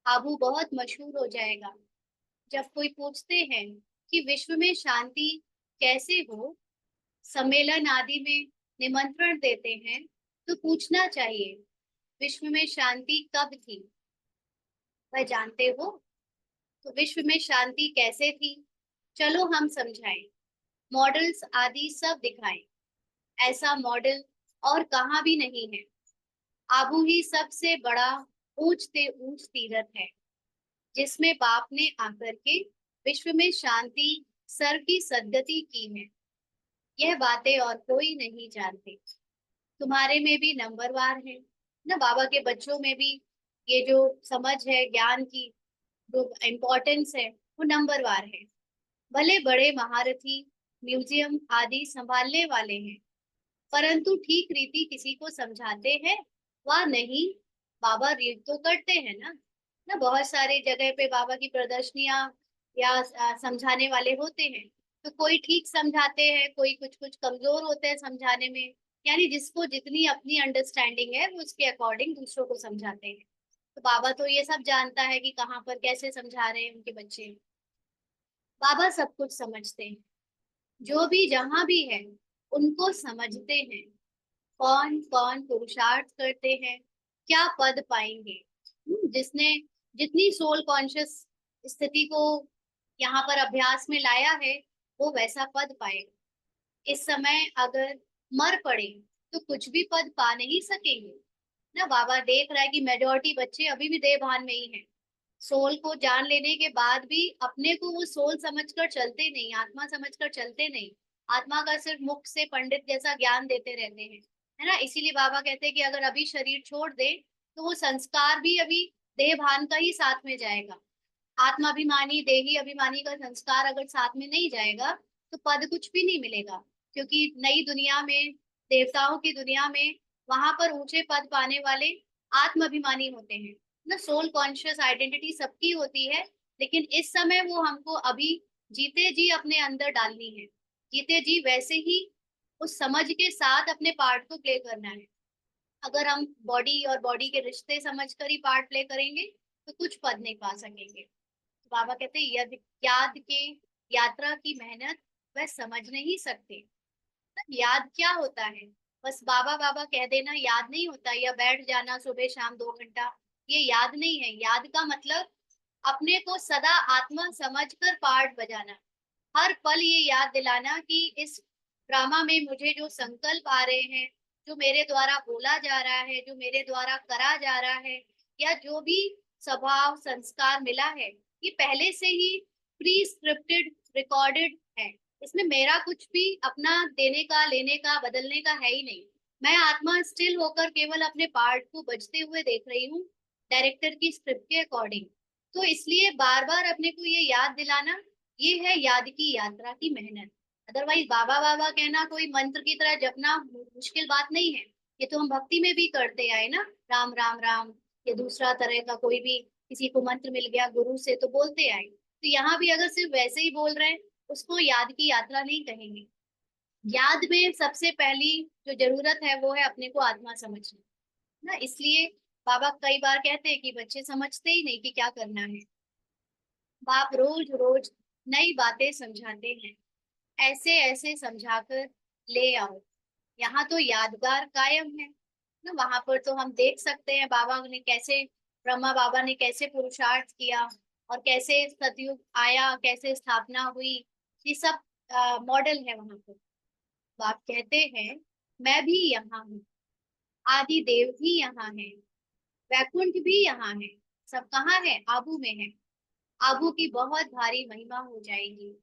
आबू बहुत मशहूर हो जाएगा। जब कोई पूछते हैं कि विश्व में शांति कैसे हो, सम्मेलन आदि में निमंत्रण देते हैं, तो पूछना चाहिए विश्व में शांति कब थी, वह जानते हो। तो विश्व में शांति कैसे थी, चलो हम समझाएं। मॉडल्स आदि सब दिखाएं। ऐसा मॉडल और कहाँ भी नहीं है। आबू ही सबसे बड़ा ऊंच से ऊंच तीर्थ है, जिसमें बाप ने आकर के विश्व में शांति सर की सद्गति की है। यह बातें और कोई नहीं जानते। तुम्हारे में भी नंबरवार है ना, बाबा के बच्चों में भी ये जो समझ है ज्ञान की, जो इम्पोर्टेंस है, वो नंबरवार है। भले बड़े महारथी म्यूजियम आदि संभालने वाले हैं, परंतु ठीक रीति किसी को समझाते हैं वह नहीं। बाबा रीड तो करते हैं ना ना, बहुत सारे जगह पे बाबा की प्रदर्शनियां या समझाने वाले होते हैं। तो कोई ठीक समझाते हैं, कोई कुछ कुछ कमजोर होते हैं समझाने में। यानी जिसको जितनी अपनी अंडरस्टैंडिंग है वो उसके अकॉर्डिंग दूसरों को समझाते हैं। तो बाबा तो ये सब जानता है कि कहाँ पर कैसे समझा रहे हैं उनके बच्चे। बाबा सब कुछ समझते हैं, जो भी जहां भी है उनको समझते हैं, कौन कौन पुरुषार्थ करते हैं, क्या पद पाएंगे। जिसने जितनी सोल कॉन्शियस स्थिति को यहाँ पर अभ्यास में लाया है, वो वैसा पद पाएगा। इस समय अगर मर पड़े तो कुछ भी पद पा नहीं सकेंगे ना। बाबा देख रहा है कि मेजोरिटी बच्चे अभी भी देह भान में ही हैं। सोल को जान लेने के बाद भी अपने को वो सोल समझकर चलते नहीं, आत्मा समझकर चलते नहीं। आत्मा का सिर्फ मुख से पंडित जैसा ज्ञान देते रहते हैं, है ना। इसीलिए बाबा कहते हैं कि अगर अभी शरीर छोड़ दे तो वो संस्कार भी अभी देह भान का ही साथ में जाएगा। आत्माभिमानी देही अभिमानी का संस्कार अगर साथ में नहीं जाएगा तो पद कुछ भी नहीं मिलेगा। क्योंकि नई दुनिया में, देवताओं की दुनिया में, वहां पर ऊंचे पद पाने वाले आत्माभिमानी होते हैं ना। सोल कॉन्शियस आइडेंटिटी सबकी होती है, लेकिन इस समय वो हमको अभी जीते जी अपने अंदर डालनी है। जीते जी वैसे ही उस समझ के साथ अपने पार्ट को प्ले करना है। अगर हम बॉडी और बॉडी के रिश्ते समझकर ही पार्ट प्ले करेंगे तो कुछ पद नहीं पा सकेंगे। बाबा कहते हैं यदि याद के यात्रा की मेहनत वह समझ नहीं सकते। तो याद क्या होता है? बस बाबा बाबा कह देना याद नहीं होता, या बैठ जाना सुबह शाम 2 घंटा, ये याद नहीं है। याद का मतलब अपने को सदा आत्मा समझकर पार्ट बजाना। हर पल ये याद दिलाना कि इस ड्रामा में मुझे जो संकल्प आ रहे हैं, जो मेरे द्वारा बोला जा रहा है, जो मेरे द्वारा करा जा रहा है, या जो भी स्वभाव संस्कार मिला है, ये पहले से ही प्री स्क्रिप्टेड रिकॉर्डेड है। इसमें मेरा कुछ भी अपना देने का, लेने का, बदलने का है ही नहीं। मैं आत्मा स्टिल होकर केवल अपने पार्ट को बजते हुए देख रही हूँ, डायरेक्टर की स्क्रिप्ट के अकॉर्डिंग। तो इसलिए बार बार अपने को ये याद दिलाना, ये है याद की यात्रा की मेहनत। अदरवाइज बाबा बाबा कहना कोई मंत्र की तरह जपना मुश्किल बात नहीं है। ये तो हम भक्ति में भी करते आए ना, राम राम राम। ये दूसरा तरह का कोई भी किसी को मंत्र मिल गया गुरु से तो बोलते आए, तो यहाँ भी अगर सिर्फ वैसे ही बोल रहे हैं, उसको याद की यात्रा नहीं कहेंगे। याद में सबसे पहली जो जरूरत है वो है अपने को आत्मा समझना ना। इसलिए बाबा कई बार कहते हैं कि बच्चे समझते ही नहीं कि क्या करना है। बाप रोज रोज नई बातें समझाते हैं, ऐसे ऐसे समझाकर ले आओ। यहाँ तो यादगार कायम है ना। वहां पर तो हम देख सकते हैं बाबा ने कैसे, ब्रह्मा बाबा ने कैसे पुरुषार्थ किया, और कैसे सतयुग आया, कैसे स्थापना हुई। ये सब मॉडल है वहां पर। बाप कहते हैं मैं भी यहाँ हूँ, आदि देव भी यहाँ है, वैकुंठ भी यहाँ है। सब कहाँ है? आबू में है। आबू की बहुत भारी महिमा हो जाएगी।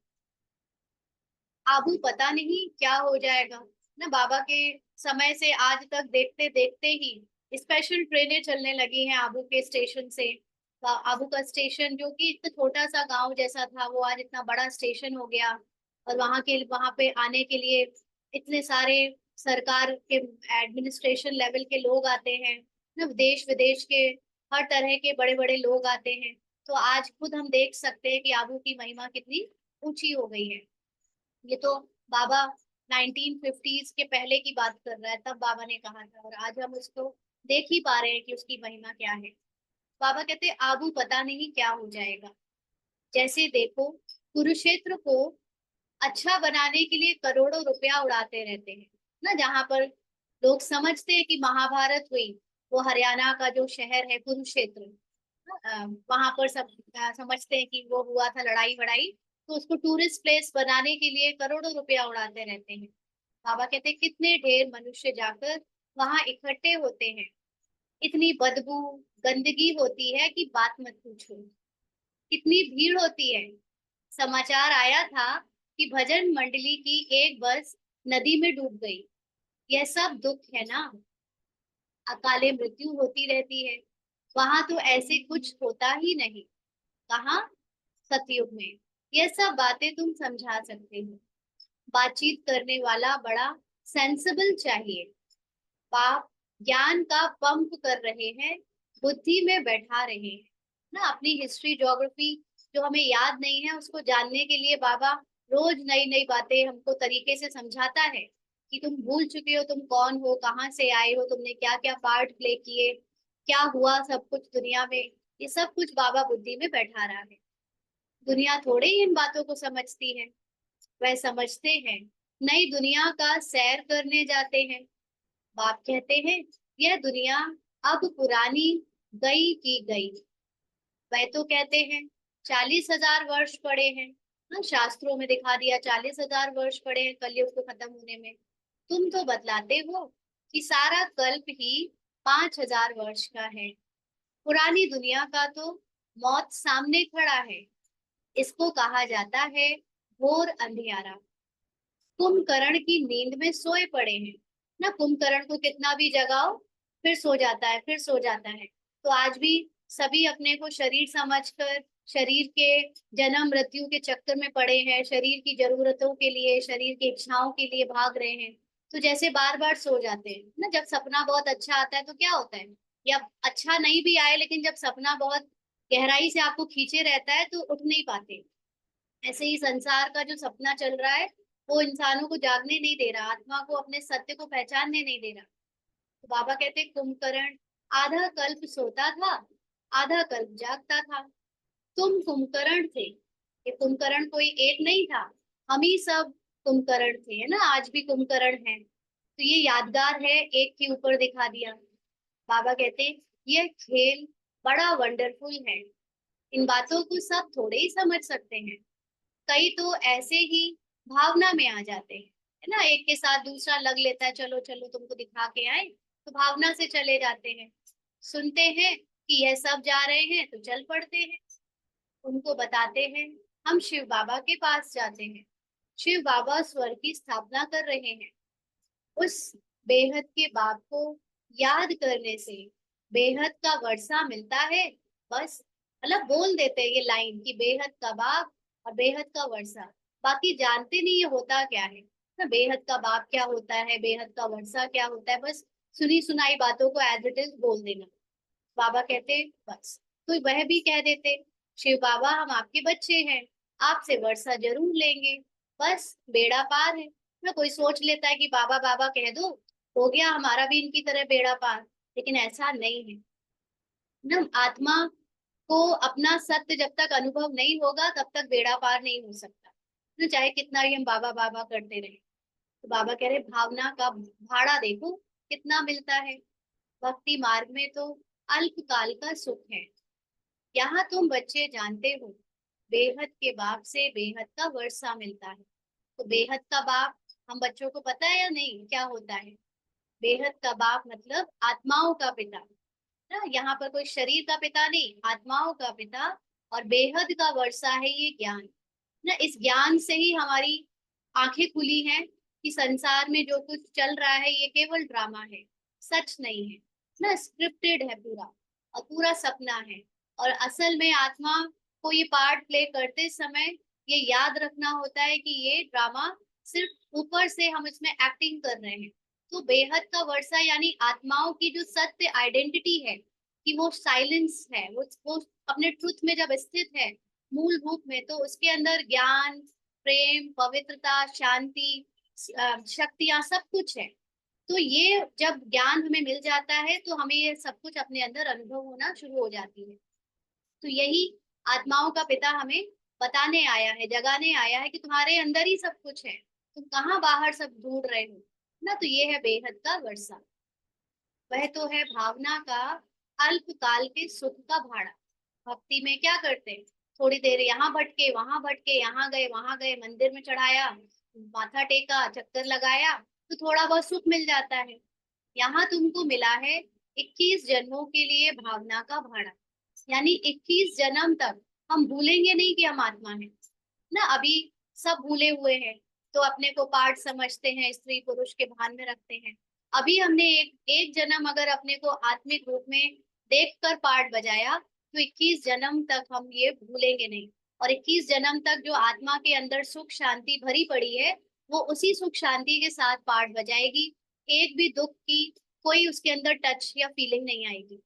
आबू पता नहीं क्या हो जाएगा ना। बाबा के समय से आज तक देखते देखते ही स्पेशल ट्रेनें चलने लगी हैं आबू के स्टेशन से। आबू का स्टेशन जो कि इतना छोटा सा गांव जैसा था, वो आज इतना बड़ा स्टेशन हो गया। और वहां पे आने के लिए इतने सारे सरकार के एडमिनिस्ट्रेशन लेवल के लोग आते हैं ना, देश विदेश के हर तरह के बड़े बड़े लोग आते हैं। तो आज खुद हम देख सकते हैं कि आबू की महिमा कितनी ऊंची हो गई है। ये तो बाबा 1950s के पहले की बात कर रहा है, तब बाबा ने कहा था, और आज हम उसको देख ही पा रहे हैं कि उसकी महिमा क्या है। बाबा कहते हैं आबू पता नहीं क्या हो जाएगा। जैसे देखो, कुरुक्षेत्र को अच्छा बनाने के लिए करोड़ों रुपया उड़ाते रहते हैं ना। जहाँ पर लोग समझते हैं कि महाभारत हुई, वो हरियाणा का जो शहर है कुरुक्षेत्र, वहां पर सब समझते हैं कि वो हुआ था लड़ाई वड़ाई। तो उसको टूरिस्ट प्लेस बनाने के लिए करोड़ों रुपया उड़ाते रहते हैं। बाबा कहते हैं कितने ढेर मनुष्य जाकर वहां इकट्ठे होते हैं। इतनी बदबू, गंदगी होती है कि बात मत पूछो। कितनी भीड़ होती है। समाचार आया था कि भजन मंडली की एक बस नदी में डूब गई। यह सब दुख है ना। अकाले मृत्यु होती रहती है। वहां तो ऐसे कुछ होता ही नहीं। कहाँ? सतयुग में। यह सब बातें तुम समझा सकते हो। बातचीत करने वाला बड़ा सेंसिबल चाहिए। बाप ज्ञान का पंप कर रहे हैं, बुद्धि में बैठा रहे हैं ना। अपनी हिस्ट्री ज्योग्राफी जो हमें याद नहीं है, उसको जानने के लिए बाबा रोज नई नई बातें हमको तरीके से समझाता है कि तुम भूल चुके हो, तुम कौन हो, कहाँ से आए हो, तुमने क्या क्या पार्ट प्ले किए, क्या हुआ सब कुछ दुनिया में। ये सब कुछ बाबा बुद्धि में बैठा रहा है। दुनिया थोड़े ही इन बातों को समझती है, वह समझते हैं। नई दुनिया का सैर करने जाते हैं। बाप कहते हैं यह दुनिया अब पुरानी गई की गई। वह तो कहते हैं 40,000 वर्ष पड़े हैं। हाँ, शास्त्रों में दिखा दिया 40,000 वर्ष पड़े हैं कलयुग को खत्म होने में। तुम तो बतलाते हो कि सारा कल्प ही 5,000 वर्ष का है। पुरानी दुनिया का तो मौत सामने खड़ा है। इसको कहा जाता है घोर अंधियारा। कुंभकर्ण की नींद में सोए पड़े हैं। ना, कुंभकर्ण को कितना भी जगाओ फिर सो जाता है, फिर सो जाता है। तो आज भी सभी अपने को शरीर समझकर शरीर के जन्म मृत्यु के चक्कर में पड़े हैं, शरीर की जरूरतों के लिए, शरीर की इच्छाओं के लिए भाग रहे हैं। तो जैसे बार बार सो जाते हैं ना, जब सपना बहुत अच्छा आता है तो क्या होता है, या अच्छा नहीं भी आए लेकिन जब सपना बहुत गहराई से आपको खींचे रहता है तो उठ नहीं पाते। ऐसे ही संसार का जो सपना चल रहा है वो इंसानों को जागने नहीं दे रहा, आत्मा को अपने सत्य को पहचानने नहीं दे रहा। तो बाबा कहते कुंभकर्ण आधा कल्प सोता था, आधा कल्प जागता था। तुम कुंभकर्ण थे। ये कुंभकर्ण कोई एक नहीं था, हम ही सब कुंभकर्ण थे, है ना, आज भी कुंभकर्ण है। तो ये यादगार है, एक के ऊपर दिखा दिया। बाबा कहते ये खेल बड़ा वंडरफुल है। इन बातों को सब थोड़े ही समझ सकते हैं। कई तो ऐसे ही भावना में आ जाते हैं, है ना, एक के साथ दूसरा लग लेता है, चलो चलो तुमको दिखा के आए, तो भावना से चले जाते हैं। सुनते हैं कि यह सब जा रहे हैं तो चल पड़ते हैं। उनको बताते हैं हम शिव बाबा के पास जाते हैं। शिव बाबा स्वर्ग की स्थापना कर रहे हैं। उस बेहद के बाप को याद करने से बेहद का वर्षा मिलता है। बस, मतलब बोल देते हैं ये लाइन कि बेहद का बाप और बेहद का वर्षा। बाकी जानते नहीं ये होता क्या है ना, बेहद का बाप क्या होता है, बेहद का वर्षा क्या होता है, बस सुनी सुनाई बातों को एज इट इज बोल देना। बाबा कहते बस, तो वह भी कह देते शिव बाबा हम आपके बच्चे हैं, आपसे वर्षा जरूर लेंगे, बस बेड़ा पार है ना। कोई सोच लेता है कि बाबा बाबा कह दो हो गया हमारा भी इनकी तरह बेड़ा पार, लेकिन ऐसा नहीं है ना। आत्मा को अपना सत्य जब तक अनुभव नहीं होगा तब तक बेड़ा पार नहीं हो सकता ना, चाहे कितना भी हम बाबा बाबा करते रहे। तो बाबा कह रहे भावना का भाड़ा देखो कितना मिलता है। भक्ति मार्ग में तो अल्पकाल का सुख है। यहाँ तुम बच्चे जानते हो बेहद के बाप से बेहद का वर्षा मिलता है। तो बेहद का बाप हम बच्चों को पता है या नहीं क्या होता है। बेहद का बाप मतलब आत्माओं का पिता ना, यहाँ पर कोई शरीर का पिता नहीं, आत्माओं का पिता। और बेहद का वर्षा है ये ज्ञान ना, इस ज्ञान से ही हमारी आंखें खुली हैं कि संसार में जो कुछ चल रहा है ये केवल ड्रामा है, सच नहीं है ना, स्क्रिप्टेड है पूरा, और पूरा सपना है। और असल में आत्मा को ये पार्ट प्ले करते समय ये याद रखना होता है कि ये ड्रामा सिर्फ ऊपर से हम इसमें एक्टिंग कर रहे हैं। तो बेहद का वर्षा यानी आत्माओं की जो सत्य आइडेंटिटी है कि वो साइलेंस है, वो अपने ट्रुथ में जब स्थित है मूल रूप में, तो उसके अंदर ज्ञान, प्रेम, पवित्रता, शांति, शक्तियां सब कुछ है। तो ये जब ज्ञान हमें मिल जाता है तो हमें ये सब कुछ अपने अंदर अनुभव होना शुरू हो जाती है। तो यही आत्माओं का पिता हमें बताने आया है, जगाने आया है कि तुम्हारे अंदर ही सब कुछ है, तुम कहाँ बाहर सब ढूंढ रहे हो ना। तो ये है बेहद का वर्षा। वह तो है भावना का अल्पकाल के सुख का भाड़ा। भक्ति में क्या करते हैं, थोड़ी देर यहाँ भटके वहां भटके, यहाँ गए वहां गए, मंदिर में चढ़ाया, माथा टेका, चक्कर लगाया, तो थोड़ा बहुत सुख मिल जाता है। यहाँ तुमको मिला है 21 जन्मों के लिए भावना का भाड़ा। यानी 21 जन्म तक हम भूलेंगे नहीं कि हम आत्मा हैं ना। अभी सब भूले हुए हैं, तो अपने को पार्ट समझते हैं, स्त्री पुरुष के भान में रखते हैं। अभी हमने एक एक जन्म अगर अपने को आत्मिक रूप में देखकर पार्ट बजाया तो 21 जन्म तक हम ये भूलेंगे नहीं। और 21 जन्म तक जो आत्मा के अंदर सुख शांति भरी पड़ी है वो उसी सुख शांति के साथ पार्ट बजाएगी। एक भी दुख की कोई उसके अंदर टच या फीलिंग नहीं आएगी।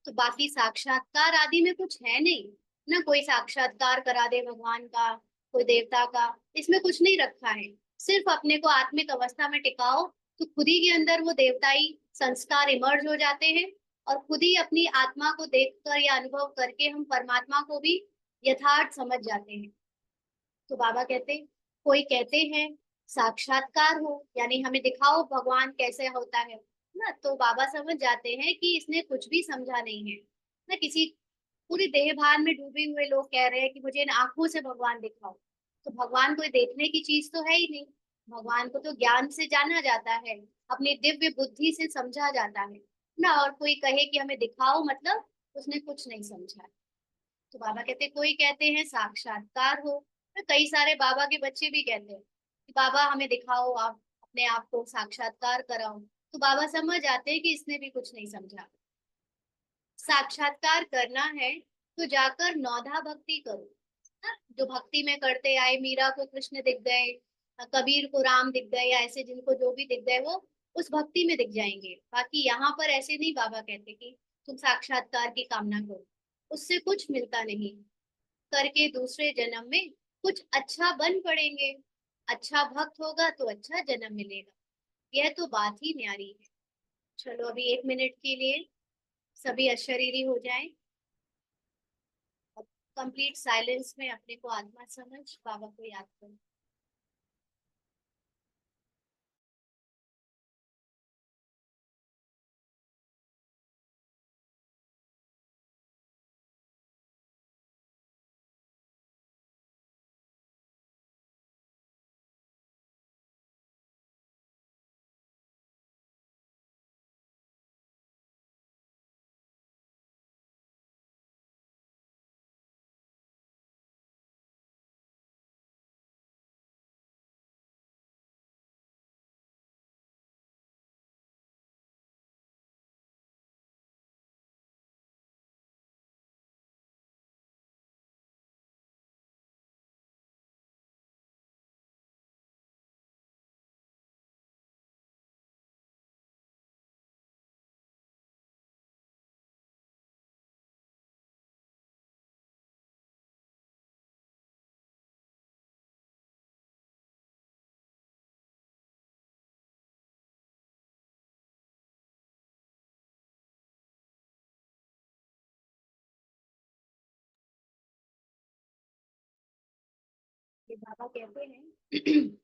तो बाकी साक्षात्कार आदि में कुछ है नहीं ना, कोई साक्षात्कार करा दे भगवान का, कोई देवता का, इसमें कुछ नहीं रखा है। सिर्फ अपने को आत्मिक अवस्था में टिकाओ तो खुद ही के अंदर वो देवताई संस्कार इमर्ज हो जाते हैं। और खुद ही अपनी आत्मा को देखकर या अनुभव करके हम परमात्मा को भी यथार्थ समझ जाते हैं। तो बाबा कहते कोई कहते हैं साक्षात्कार हो, यानी हमें दिखाओ भगवान कैसे होता है ना। तो बाबा समझ जाते हैं कि इसने कुछ भी समझा नहीं है ना। किसी पूरी देह भान में डूबे हुए लोग कह रहे हैं कि मुझे इन आंखों से भगवान दिखाओ, तो भगवान कोई देखने की चीज तो है ही नहीं। भगवान को तो ज्ञान से जाना जाता है, अपनी दिव्य बुद्धि से समझा जाता है ना। और कोई कहे कि हमें दिखाओ, मतलब उसने कुछ नहीं समझा है। तो बाबा कहते, कोई कहते हैं साक्षात्कार हो, तो कई सारे बाबा के बच्चे भी कहते हैं कि बाबा हमें दिखाओ, आप अपने आप को साक्षात्कार कराओ। तो बाबा समझ आते हैं कि इसने भी कुछ नहीं समझा। साक्षात्कार करना है तो जाकर नौधा भक्ति करो ना। जो भक्ति में करते आए, मीरा को कृष्ण दिख गए, कबीर को राम दिख गए, या ऐसे जिनको जो भी दिख गए वो उस भक्ति में दिख जाएंगे। बाकी यहाँ पर ऐसे नहीं बाबा कहते कि तुम साक्षात्कार की कामना करो, उससे कुछ मिलता नहीं। करके दूसरे जन्म में कुछ अच्छा बन पड़ेंगे, अच्छा भक्त होगा तो अच्छा जन्म मिलेगा। यह तो बात ही न्यारी है। चलो अभी 1 मिनट के लिए सभी अशरीरी हो जाएं, कंप्लीट साइलेंस में अपने को आत्मा समझ बाबा को याद करो। ये बाबा कहते हैं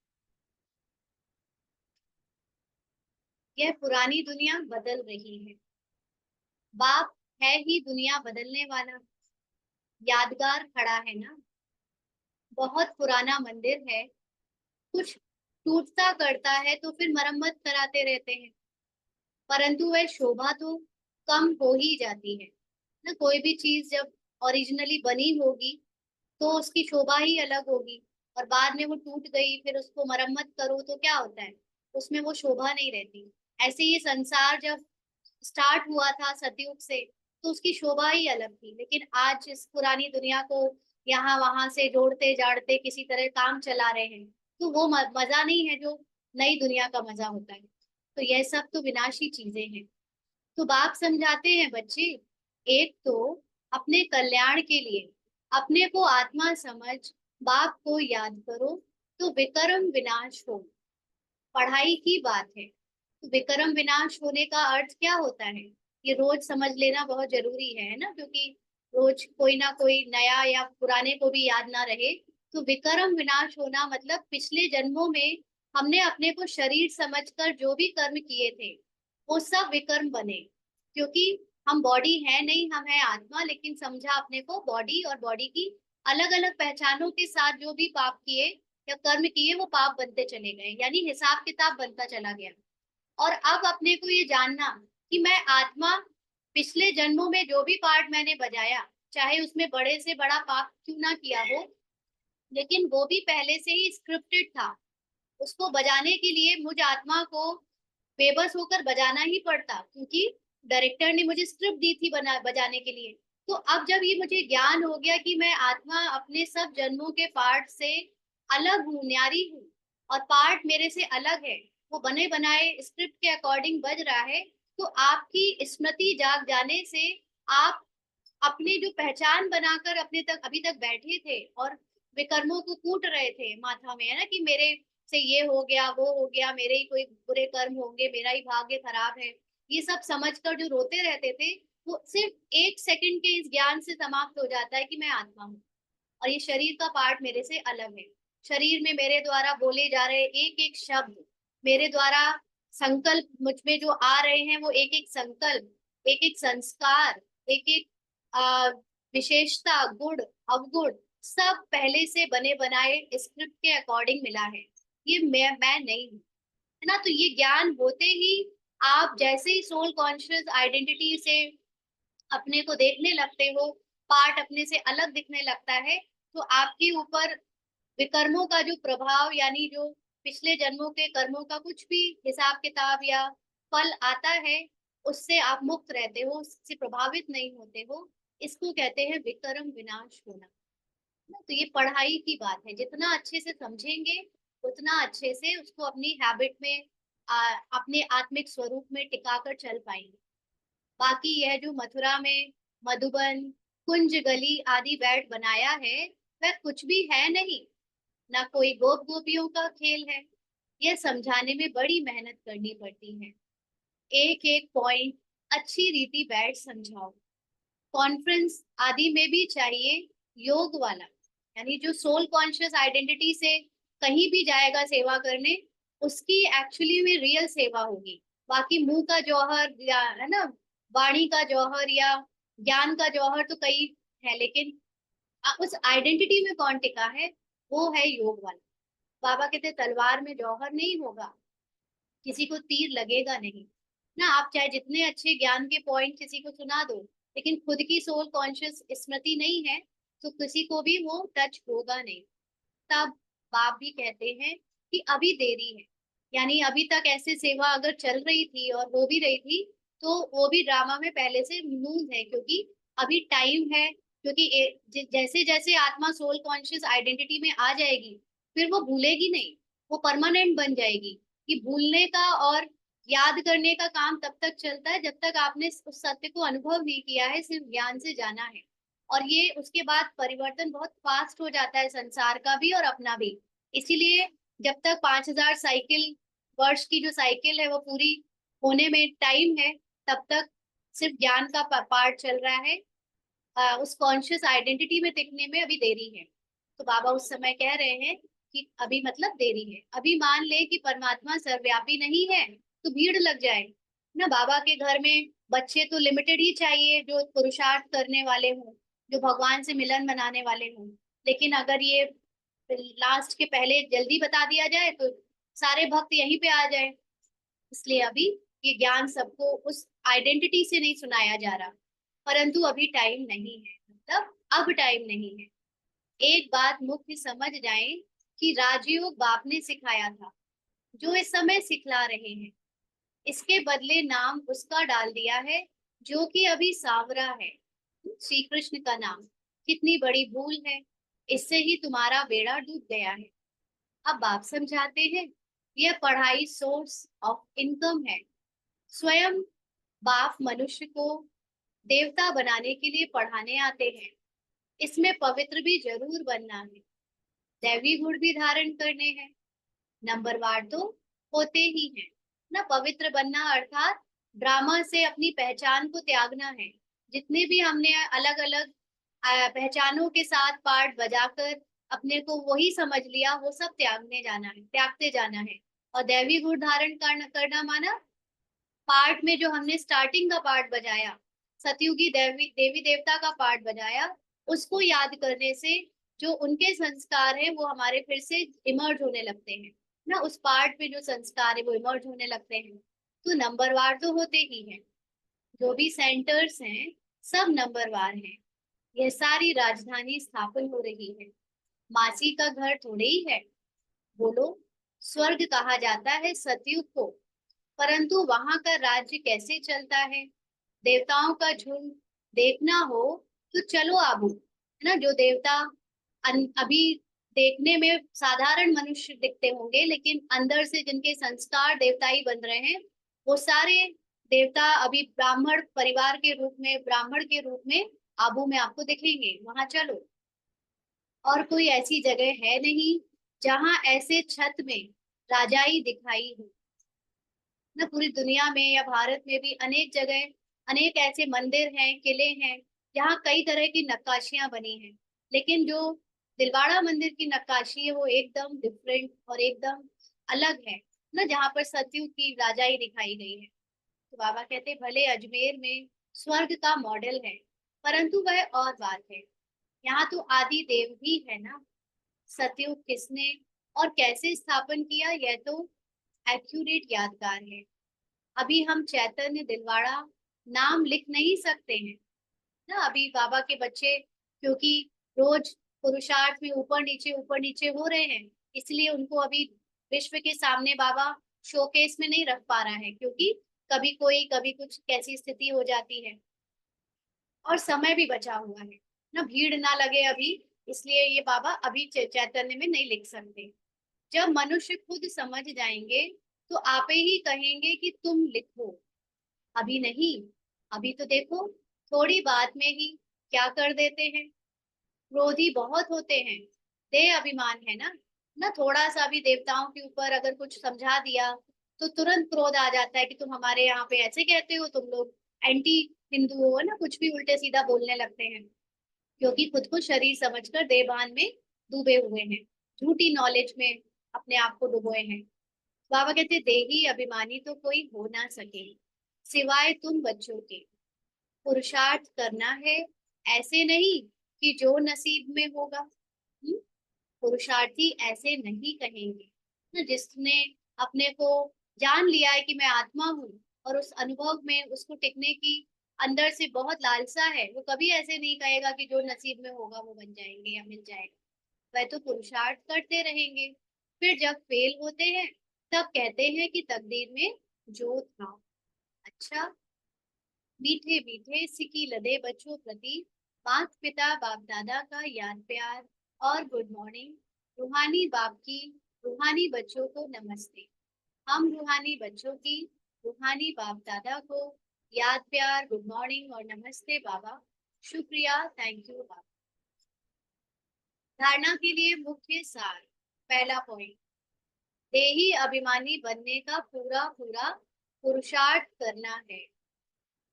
यह पुरानी दुनिया बदल रही है, बाप है ही दुनिया बदलने वाला। यादगार खड़ा है ना, बहुत पुराना मंदिर है, कुछ टूटता करता है तो फिर मरम्मत कराते रहते हैं, परंतु वह शोभा तो कम हो ही जाती है ना। कोई भी चीज जब ओरिजिनली बनी होगी तो उसकी शोभा ही अलग होगी, और बाद में वो टूट गई फिर उसको मरम्मत करो तो क्या होता है, उसमें वो शोभा नहीं रहती। ऐसे ये संसार जब स्टार्ट हुआ था सतयुग से, तो उसकी शोभा ही अलग थी, लेकिन आज इस पुरानी दुनिया को यहाँ वहां से जोड़ते जाड़ते किसी तरह काम चला रहे हैं, तो वो मजा नहीं है जो नई दुनिया का मजा होता है। तो यह सब तो विनाशी चीजें हैं। तो बाप समझाते हैं बच्चे, एक तो अपने कल्याण के लिए अपने को आत्मा समझ बाप को याद करो, तो विकर्म विनाश हो। पढ़ाई की बात है, तो विकर्म विनाश होने का अर्थ क्या होता है, ये रोज समझ लेना बहुत जरूरी है ना, क्योंकि रोज कोई ना कोई नया या पुराने को भी याद ना रहे। तो विकर्म विनाश होना मतलब पिछले जन्मों में हमने अपने को शरीर समझकर जो भी कर्म किए थे वो सब विकर्म बने। क्योंकि हम बॉडी है नहीं, हम है आत्मा, लेकिन समझा अपने को बॉडी, और बॉडी की अलग अलग पहचानों के साथ जो भी पाप किए या कर्म किए वो पाप बनते चले गए, यानी हिसाब किताब बनता चला गया। और अब अपने को ये जानना कि मैं आत्मा, पिछले जन्मों में जो भी पार्ट मैंने बजाया, चाहे उसमें बड़े से बड़ा पाप क्यों ना किया हो, लेकिन वो भी पहले से ही स्क्रिप्टेड था। उसको बजाने के लिए मुझ आत्मा को बेबस होकर बजाना ही पड़ता, क्योंकि डायरेक्टर ने मुझे स्क्रिप्ट दी थी बजाने के लिए। तो अब जब ये मुझे ज्ञान हो गया कि मैं आत्मा अपने सब जन्मों के पार्ट से अलग हूँ, न्यारी हूँ, और पार्ट मेरे से अलग है, वो बने बनाए स्क्रिप्ट के अकॉर्डिंग बज रहा है, तो आपकी स्मृति जाग जाने से आप अपने जो पहचान बनाकर अपने तक अभी तक बैठे थे और विकर्मों को कूट रहे थे माथा में, है ना, कि मेरे से ये हो गया वो हो गया, मेरे ही कोई बुरे कर्म होंगे, मेरा ही भाग्य खराब है, ये सब समझकर जो रोते रहते थे, वो सिर्फ 1 सेकंड के इस ज्ञान से समाप्त हो जाता है कि मैं आत्मा हूँ और ये शरीर का पार्ट मेरे से अलग है। शरीर में मेरे द्वारा बोले जा रहे एक एक शब्द, मेरे द्वारा संकल्प मुझ में जो आ रहे हैं, वो एक एक संकल्प, एक एक संस्कार, एक एक विशेषता, गुण, अवगुण, सब पहले से बने बनाए स्क्रिप्ट के अकॉर्डिंग मिला है। ये मैं नहीं हूँ, है ना। तो ये ज्ञान होते ही आप जैसे ही सोल कॉन्शियस आइडेंटिटी से अपने को देखने लगते हो, पार्ट अपने से अलग दिखने लगता है, तो आपके ऊपर विकर्मों का जो प्रभाव, यानी जो पिछले जन्मों के कर्मों का कुछ भी हिसाब किताब या फल आता है, उससे आप मुक्त रहते हो, उससे प्रभावित नहीं होते हो। इसको कहते हैं विकर्म विनाश होना। तो ये पढ़ाई की बात है, जितना अच्छे से समझेंगे उतना अच्छे से उसको अपनी हैबिट में अपने आत्मिक स्वरूप में टिकाकर चल पाएंगे। बाकी यह जो मथुरा में मधुबन, कुंज, गली आदि बैठ बनाया है, वह कुछ भी है नहीं, ना कोई गोप गोपियों का खेल है। यह समझाने में बड़ी मेहनत करनी पड़ती है। एक एक पॉइंट अच्छी रीति बैठ समझाओ। कॉन्फ्रेंस आदि में भी चाहिए योग वाला, यानी जो सोल कॉन्शियस आइडेंटिटी से कहीं भी जाएगा सेवा करने, उसकी एक्चुअली में रियल सेवा होगी। बाकी मुंह का जौहर या, है ना, वाणी का जौहर या ज्ञान का जौहर तो कई है, लेकिन उस आइडेंटिटी में कौन टिका है, वो है योग वाला। बाबा कहते तलवार में जौहर नहीं होगा, किसी को तीर लगेगा नहीं ना। आप चाहे जितने अच्छे ज्ञान के पॉइंट किसी को सुना दो, लेकिन खुद की सोल कॉन्शियस स्मृति नहीं है, तो किसी को भी वो टच होगा नहीं। तब बाप भी कहते हैं कि अभी देरी है, यानी अभी तक ऐसे सेवा अगर चल रही थी और हो भी रही थी, तो वो भी ड्रामा में पहले से लूज है, क्योंकि अभी टाइम है। क्योंकि जैसे जैसे आत्मा सोल कॉन्शियस आइडेंटिटी में आ जाएगी, फिर वो भूलेगी नहीं, वो परमानेंट बन जाएगी। कि भूलने का और याद करने का काम तब तक चलता है जब तक आपने उस सत्य को अनुभव नहीं किया है, सिर्फ ज्ञान से जाना है। और ये उसके बाद परिवर्तन बहुत फास्ट हो जाता है, संसार का भी और अपना भी। इसीलिए जब तक 5,000 साइकिल वर्ष की जो साइकिल है वो पूरी होने में टाइम है, तब तक सिर्फ ज्ञान का पार्ट चल रहा है। उस कॉन्शियस आइडेंटिटी में टिकने में अभी देरी है। तो बाबा उस समय कह रहे हैं कि अभी मतलब देरी है। अभी मान ले कि परमात्मा सर्वव्यापी नहीं है, तो भीड़ लग जाए ना। बाबा के घर में बच्चे तो लिमिटेड ही चाहिए, जो पुरुषार्थ करने वाले हों, जो भगवान से मिलन मनाने वाले हों। लेकिन अगर ये लास्ट के पहले जल्दी बता दिया जाए, तो सारे भक्त यहीं पे आ जाए। इसलिए अभी ये ज्ञान सबको उस आइडेंटिटी से नहीं सुनाया जा रहा, परंतु अभी टाइम नहीं है, मतलब अब टाइम नहीं है। एक बात मुख्य समझ जाएं कि राजयोग बाप ने सिखाया था, जो इस समय सिखला रहे हैं, इसके बदले नाम उसका डाल दिया है जो कि अभी सांवरा है, श्री कृष्ण का नाम। कितनी बड़ी भूल है, इससे ही तुम्हारा बेड़ा डूब गया है। अब बाप समझाते हैं, यह पढ़ाई सोर्स ऑफ इनकम है। स्वयं बाप मनुष्य को देवता बनाने के लिए पढ़ाने आते हैं। इसमें पवित्र भी जरूर बनना है, दैवी गुण भी धारण करने हैं। नंबरवार तो होते ही हैं ना। पवित्र बनना अर्थात ड्रामा से अपनी पहचान को त्यागना है। जितने भी हमने अलग अलग पहचानों के साथ पार्ट बजाकर अपने को वही समझ लिया, वो सब त्यागने जाना है, त्यागते जाना है। और दैवी गुण धारण करना माना पार्ट में जो हमने स्टार्टिंग का पार्ट बजाया, सतयुगी देवी देवी देवता का पार्ट बजाया, उसको याद करने से जो उनके संस्कार है वो हमारे फिर से इमर्ज होने लगते हैं ना। उस पार्ट में जो संस्कार है वो इमर्ज होने लगते हैं। तो नंबरवार तो होते ही हैं, जो भी सेंटर्स हैं सब नंबरवार हैं। यह सारी राजधानी स्थापन हो रही है, मासी का घर थोड़े ही है। बोलो, स्वर्ग कहा जाता है सतयुग को, परंतु वहां का राज्य कैसे चलता है? देवताओं का झुंड देखना हो तो चलो आबू, है ना। जो देवता अभी देखने में साधारण मनुष्य दिखते होंगे, लेकिन अंदर से जिनके संस्कार देवताई बन रहे हैं, वो सारे देवता अभी ब्राह्मण परिवार के रूप में, ब्राह्मण के रूप में आबू में आपको दिखेंगे। वहां चलो। और कोई ऐसी जगह है नहीं जहां ऐसे छत में राजाई दिखाई हो ना। पूरी दुनिया में या भारत में भी अनेक जगह, अनेक ऐसे मंदिर हैं, किले हैं, जहाँ कई तरह की नक्काशियां बनी हैं, लेकिन जो दिलवाड़ा मंदिर की नक्काशी है वो एकदम डिफरेंट और एकदम अलग है ना, जहाँ पर सतयुग की राजाई दिखाई गई है। तो बाबा कहते भले अजमेर में स्वर्ग का मॉडल है, परंतु वह और बात है। यहाँ तो आदि देव भी है ना। सतयुग किसने और कैसे स्थापन किया, यह तो एक्यूरेट यादगार है। अभी हम चैतन्य दिलवाड़ा नाम लिख नहीं सकते हैं ना। अभी बाबा के बच्चे क्योंकि रोज पुरुषार्थ में ऊपर नीचे हो रहे हैं, इसलिए उनको अभी विश्व के सामने बाबा शोकेस में नहीं रख पा रहा है, क्योंकि कभी कोई कभी कुछ कैसी स्थिति हो जाती है और समय भी बचा हुआ है ना, भीड़ ना लगे अभी, इसलिए ये बाबा अभी चैतन्य में नहीं लिख सकते। जब मनुष्य खुद समझ जाएंगे तो आपे ही कहेंगे कि तुम लिखो, अभी नहीं। अभी तो देखो थोड़ी बात में ही क्या कर देते हैं। क्रोधी बहुत होते हैं, देह अभिमान है ना। ना थोड़ा सा भी देवताओं के ऊपर अगर कुछ समझा दिया तो तुरंत क्रोध आ जाता है कि तुम हमारे यहाँ पे ऐसे कहते हो, तुम लोग एंटी हिंदू हो ना, कुछ भी उल्टे सीधा बोलने लगते हैं, क्योंकि खुद को शरीर समझकर देहभान में डूबे हुए हैं, झूठी नॉलेज में अपने आप को डुबोए हैं। बाबा कहते देही अभिमानी तो कोई हो ना सके सिवाय तुम बच्चों के। पुरुषार्थ करना है, ऐसे नहीं कि जो नसीब में होगा। पुरुषार्थी ऐसे नहीं कहेंगे ना, जिसने अपने को जान लिया है कि मैं आत्मा हूँ और उस अनुभव में उसको टिकने की अंदर से बहुत लालसा है, वो कभी ऐसे नहीं कहेगा कि जो नसीब में होगा वो बन जाएंगे या मिल जाएगा। वह तो पुरुषार्थ करते रहेंगे, फिर जब फेल होते हैं तब कहते हैं कि तकदीर में जो था। अच्छा, मीठे मीठे सिकी लदे बच्चों प्रति माता पिता बाप दादा का याद प्यार और गुड मॉर्निंग। रूहानी बाप की रूहानी बच्चों को नमस्ते। हम रूहानी बच्चों की रूहानी बाप दादा को याद प्यार, गुड मॉर्निंग और नमस्ते बाबा। शुक्रिया, थैंक यू बाबा। धारणा के लिए मुख्य सार। पहला पॉइंट, देही अभिमानी बनने का पूरा पूरा पुरुषार्थ करना है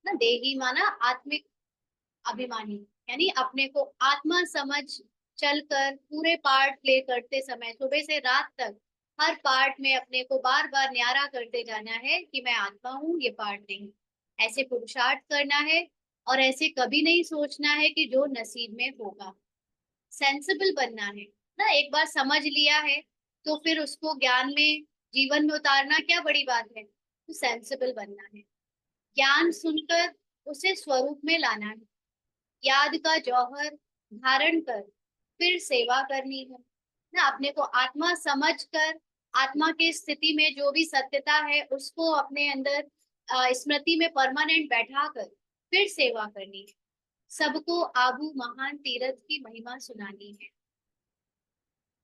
ना। देही माना आत्मिक अभिमानी, यानी अपने को आत्मा समझ चलकर पूरे पार्ट प्ले करते समय सुबह से रात तक हर पार्ट में अपने को बार बार न्यारा करते जाना है कि मैं आत्मा हूँ, ये पार्ट नहीं। ऐसे पुरुषार्थ करना है और ऐसे कभी नहीं सोचना है कि जो नसीब में होगा। सेंसिबल बनना है ना, एक बार समझ लिया है तो फिर उसको ज्ञान में जीवन में उतारना क्या बड़ी बात है। तो सेंसिबल बनना है, ज्ञान सुनकर उसे स्वरूप में लाना है, याद का जौहर धारण कर फिर सेवा करनी है ना। अपने को आत्मा समझ कर आत्मा की स्थिति में जो भी सत्यता है उसको अपने अंदर स्मृति में परमानेंट बैठा कर फिर सेवा करनी है। सबको आबू महान तीरथ की महिमा सुनानी है।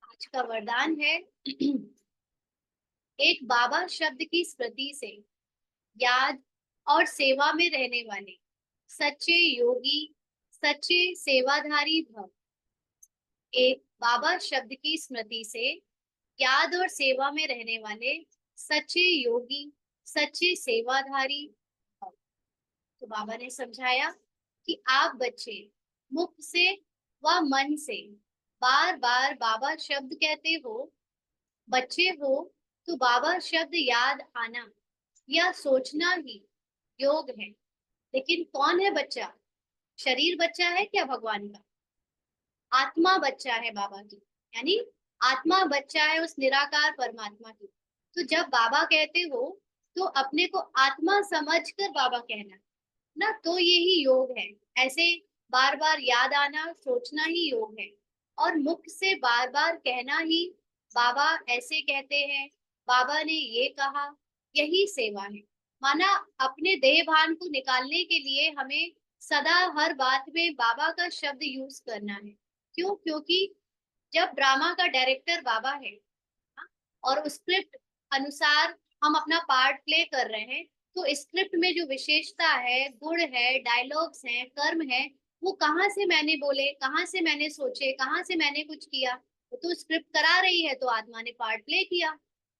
आज का वरदान है एक बाबा शब्द की स्मृति से याद और सेवा में रहने वाले सच्चे योगी, सच्चे सेवाधारी भव। एक बाबा शब्द की स्मृति से याद और सेवा में रहने वाले सच्चे योगी, सच्चे सेवाधारी भव। तो बाबा ने समझाया कि आप बच्चे मुख से व मन से बार बार बाबा शब्द कहते हो। बच्चे हो तो बाबा शब्द याद आना या सोचना ही योग है। लेकिन कौन है बच्चा? शरीर बच्चा है क्या भगवान का? आत्मा बच्चा है बाबा की, यानी आत्मा बच्चा है उस निराकार परमात्मा की। तो जब बाबा कहते हो तो अपने को आत्मा समझकर बाबा कहना ना, तो यही योग है। ऐसे बार बार याद आना, सोचना ही योग है। और मुख से बार बार कहना ही बाबा ऐसे कहते हैं, बाबा ने ये कहा, यही सेवा है। माना अपने देह भान को निकालने के लिए हमें सदा हर बात में बाबा का शब्द यूज करना है। क्यों? क्योंकि जब ड्रामा का डायरेक्टर बाबा है, हाँ, और उस स्क्रिप्ट अनुसार हम अपना पार्ट प्ले कर रहे हैं, तो स्क्रिप्ट में जो विशेषता है, गुण है, डायलॉग्स हैं, कर्म है, वो कहाँ से मैंने बोले, कहाँ से मैंने सोचे, कहाँ से मैंने कुछ किया। वो तो स्क्रिप्ट करा रही है, तो आत्मा ने पार्ट प्ले किया।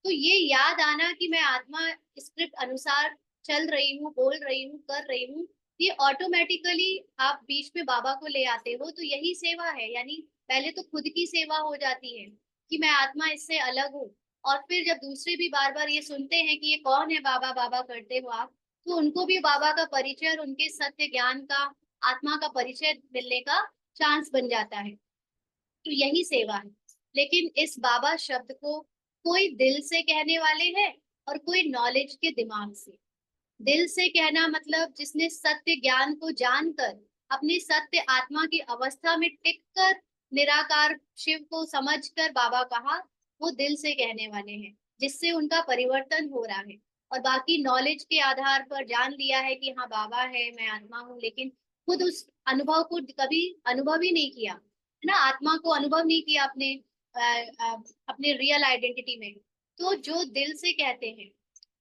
तो ये याद आना कि मैं आत्मा स्क्रिप्ट अनुसार चल रही हूँ, बोल रही हूँ, कर रही हूँ, ये ऑटोमेटिकली आप बीच में बाबा को ले आते हो, तो यही सेवा है। यानी पहले तो खुद की सेवा हो जाती है कि मैं आत्मा इससे अलग हूँ, और फिर जब दूसरे भी बार बार ये सुनते हैं कि ये कौन है बाबा बाबा करते हो आप, तो उनको भी बाबा का परिचय और उनके सत्य ज्ञान का, आत्मा का परिचय मिलने का चांस बन जाता है। तो यही सेवा है। लेकिन इस बाबा शब्द को कोई दिल से कहने वाले हैं और कोई नॉलेज के दिमाग से। दिल से कहना मतलब जिसने सत्य ज्ञान को जानकर अपनी सत्य आत्मा की अवस्था में टिककर निराकार शिव को समझकर बाबा कहा, वो दिल से कहने वाले हैं, जिससे उनका परिवर्तन हो रहा है। और बाकी नॉलेज के आधार पर जान लिया है कि हाँ बाबा है, मैं आत्मा हूँ, लेकिन खुद उस अनुभव को कभी अनुभव ही नहीं किया है ना, आत्मा को अनुभव नहीं किया अपने अपने रियल आइडेंटिटी में। तो जो दिल से कहते हैं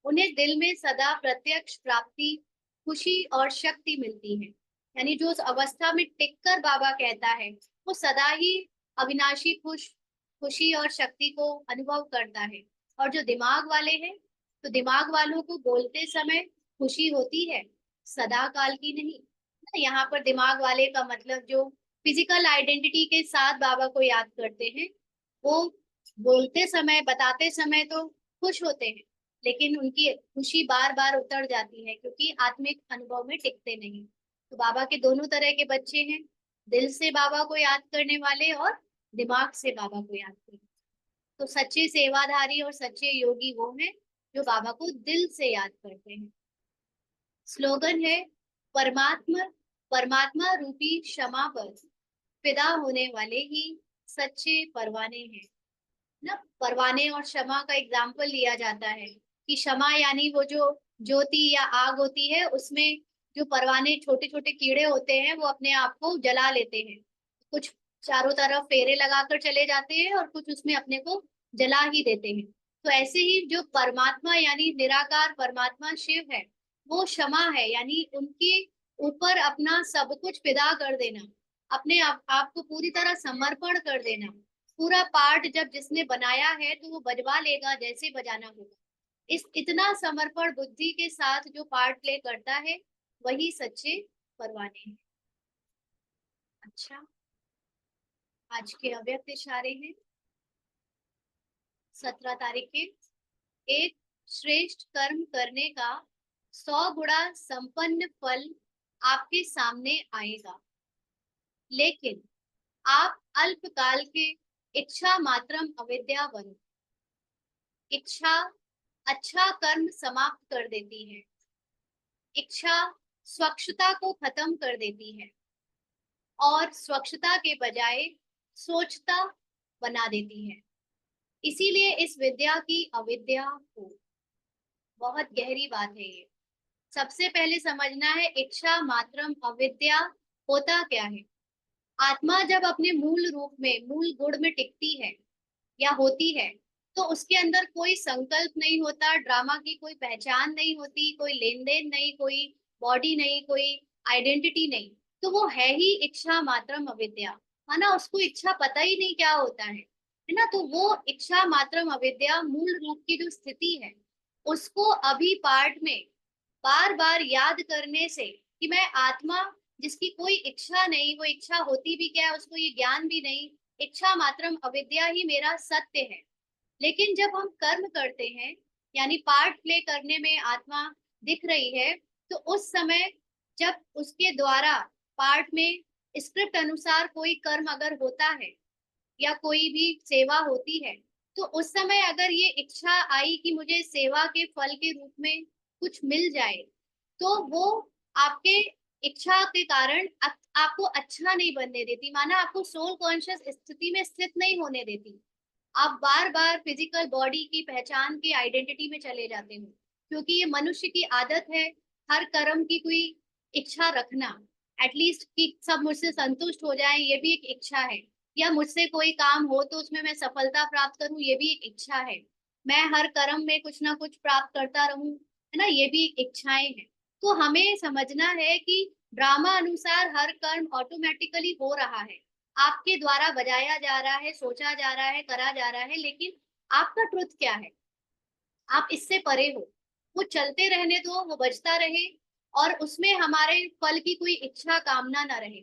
उन्हें दिल में सदा प्रत्यक्ष प्राप्ति, खुशी और शक्ति मिलती है। यानी जो उस अवस्था में टिककर बाबा कहता है वो सदा ही अविनाशी खुशी और शक्ति को अनुभव करता है। और जो दिमाग वाले हैं, तो दिमाग वालों को बोलते समय खुशी होती है, सदा काल की नहीं। यहाँ पर दिमाग वाले का मतलब जो फिजिकल आइडेंटिटी के साथ बाबा को याद करते हैं, वो बोलते समय बताते समय तो खुश होते हैं, लेकिन उनकी खुशी बार बार उतर जाती है क्योंकि आत्मिक अनुभव में टिकते नहीं। तो बाबा के दोनों तरह के बच्चे हैं, दिल से बाबा को याद करने वाले और दिमाग से बाबा को याद करने। तो सच्चे सेवाधारी और सच्चे योगी वो हैं जो बाबा को दिल से याद करते हैं। स्लोगन है, परमात्मा परमात्मा रूपी क्षमा पर फिदा होने वाले ही सच्चे परवाने हैं ना। परवाने और क्षमा का एग्जाम्पल लिया जाता है कि क्षमा यानी वो जो ज्योति या आग होती है, उसमें जो परवाने छोटे छोटे कीड़े होते हैं वो अपने आप को जला लेते हैं। कुछ चारों तरफ फेरे लगाकर चले जाते हैं और कुछ उसमें अपने को जला ही देते हैं। तो ऐसे ही जो परमात्मा यानी निराकार परमात्मा शिव है, वो क्षमा है, यानी उनके ऊपर अपना सब कुछ फिदा कर देना, अपने आप को पूरी तरह समर्पण कर देना। पूरा पार्ट जब जिसने बनाया है तो वो बजवा लेगा जैसे बजाना होगा। इस इतना समर्पण बुद्धि के साथ जो पार्ट प्ले करता है वही सच्चे परवाने हैं। अच्छा, आज के अव्यक्त इशारे हैं 17 तारीख के। एक श्रेष्ठ कर्म करने का 100 गुणा संपन्न फल आपके सामने आएगा, लेकिन आप अल्पकाल के इच्छा मात्रम अविद्या बनो। इच्छा अच्छा कर्म समाप्त कर देती है। इच्छा स्वच्छता को खत्म कर देती है और स्वच्छता के बजाय सोचता बना देती है। इसीलिए इस विद्या की अविद्या हो। बहुत गहरी बात है ये। सबसे पहले समझना है इच्छा मात्रम अविद्या होता क्या है। आत्मा जब अपने मूल रूप में, मूल गुण में टिकती है या होती है, तो उसके अंदर कोई संकल्प नहीं होता, ड्रामा की कोई पहचान नहीं होती, कोई लेन देन नहीं, कोई बॉडी नहीं, कोई आइडेंटिटी नहीं। तो वो है ही इच्छा मात्रम अविद्या, है ना। उसको इच्छा पता ही नहीं क्या होता है ना। तो वो इच्छा मात्रम अविद्या मूल रूप की जो स्थिति है, उसको अभी पार्ट में बार बार याद करने से कि मैं आत्मा जिसकी कोई इच्छा नहीं, वो इच्छा होती भी क्या है उसको ये ज्ञान भी नहीं, इच्छा मात्रम अविद्या ही मेरा सत्य है। लेकिन जब हम कर्म करते हैं, यानी पार्ट प्ले करने में आत्मा दिख रही है, तो उस समय जब उसके द्वारा पार्ट में स्क्रिप्ट अनुसार कोई कर्म अगर होता है या कोई भी सेवा होती है, तो उस समय अगर ये इच्छा आई कि मुझे सेवा के फल के रूप में कुछ मिल जाए, तो वो आपके इच्छा के कारण आपको अच्छा नहीं बनने देती, माना आपको सोल कॉन्शियस स्थिति में स्थित नहीं होने देती। आप बार बार फिजिकल बॉडी की पहचान के आइडेंटिटी में चले जाते हो, क्योंकि ये मनुष्य की आदत है हर कर्म की कोई इच्छा रखना, एटलीस्ट कि सब मुझसे संतुष्ट हो जाए, ये भी एक इच्छा है। या मुझसे कोई काम हो तो उसमें मैं सफलता प्राप्त करूं, ये भी एक इच्छा है। मैं हर कर्म में कुछ ना कुछ प्राप्त करता रहूं, है ना, ये भी एक इच्छाएं हैं। तो हमें समझना है कि ड्रामा अनुसार हर कर्म ऑटोमेटिकली हो रहा है, आपके द्वारा बजाया जा रहा है, सोचा जा रहा है, करा जा रहा है, लेकिन आपका ट्रुथ क्या है, आप इससे परे हो। वो चलते रहने दो, वो बजता रहे, और उसमें हमारे फल की कोई इच्छा कामना ना रहे।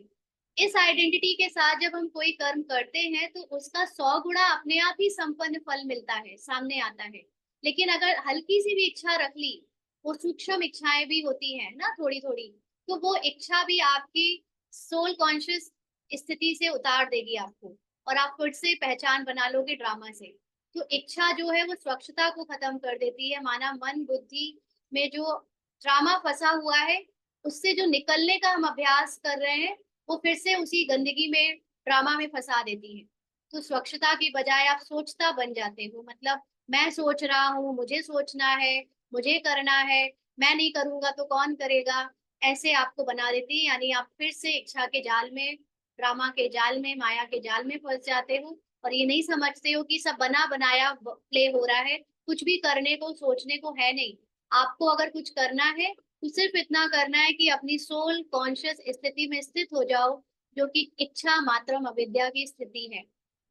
इस आइडेंटिटी के साथ जब हम कोई कर्म करते हैं तो उसका 100 गुना अपने आप ही संपन्न फल मिलता है, सामने आता है। लेकिन अगर हल्की सी भी इच्छा रख ली, वो सूक्ष्म इच्छाएं भी होती हैं ना थोड़ी थोड़ी, तो वो इच्छा भी आपकी सोल कॉन्शियस स्थिति से उतार देगी आपको, और आप फिर से पहचान बना लोगे ड्रामा से। तो इच्छा जो है वो स्वच्छता को खत्म कर देती है। माना मन बुद्धि में जो ड्रामा फंसा हुआ है, उससे जो निकलने का हम अभ्यास कर रहे हैं, वो फिर से उसी गंदगी में, ड्रामा में फंसा देती है। तो स्वच्छता की बजाय आप सोचता बन जाते हो, मतलब मैं सोच रहा हूँ, मुझे सोचना है, मुझे करना है, मैं नहीं करूंगा तो कौन करेगा, ऐसे आपको बना देती है। यानी आप फिर से इच्छा के जाल में, ड्रामा के जाल में, माया के जाल में फंस जाते हो, और ये नहीं समझते हो कि सब बना बनाया प्ले हो रहा है, कुछ भी करने को सोचने को है नहीं। आपको अगर कुछ करना है तो सिर्फ इतना करना है कि अपनी सोल कॉन्शियस स्थिति में स्थित हो जाओ, जो कि इच्छा मात्रम अविद्या की स्थिति है।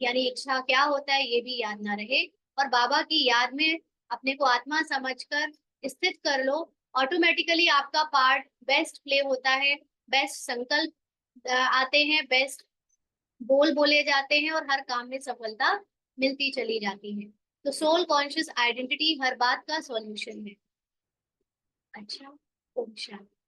यानी इच्छा क्या होता है ये भी याद ना रहे, और बाबा की याद में अपने को आत्मा समझकर स्थित कर लो। ऑटोमेटिकली आपका पार्ट बेस्ट प्ले होता है, बेस्ट संकल्प आते हैं, बेस्ट बोल बोले जाते हैं, और हर काम में सफलता मिलती चली जाती है। तो सोल कॉन्शियस आइडेंटिटी हर बात का सॉल्यूशन है। अच्छा, ओम शांति।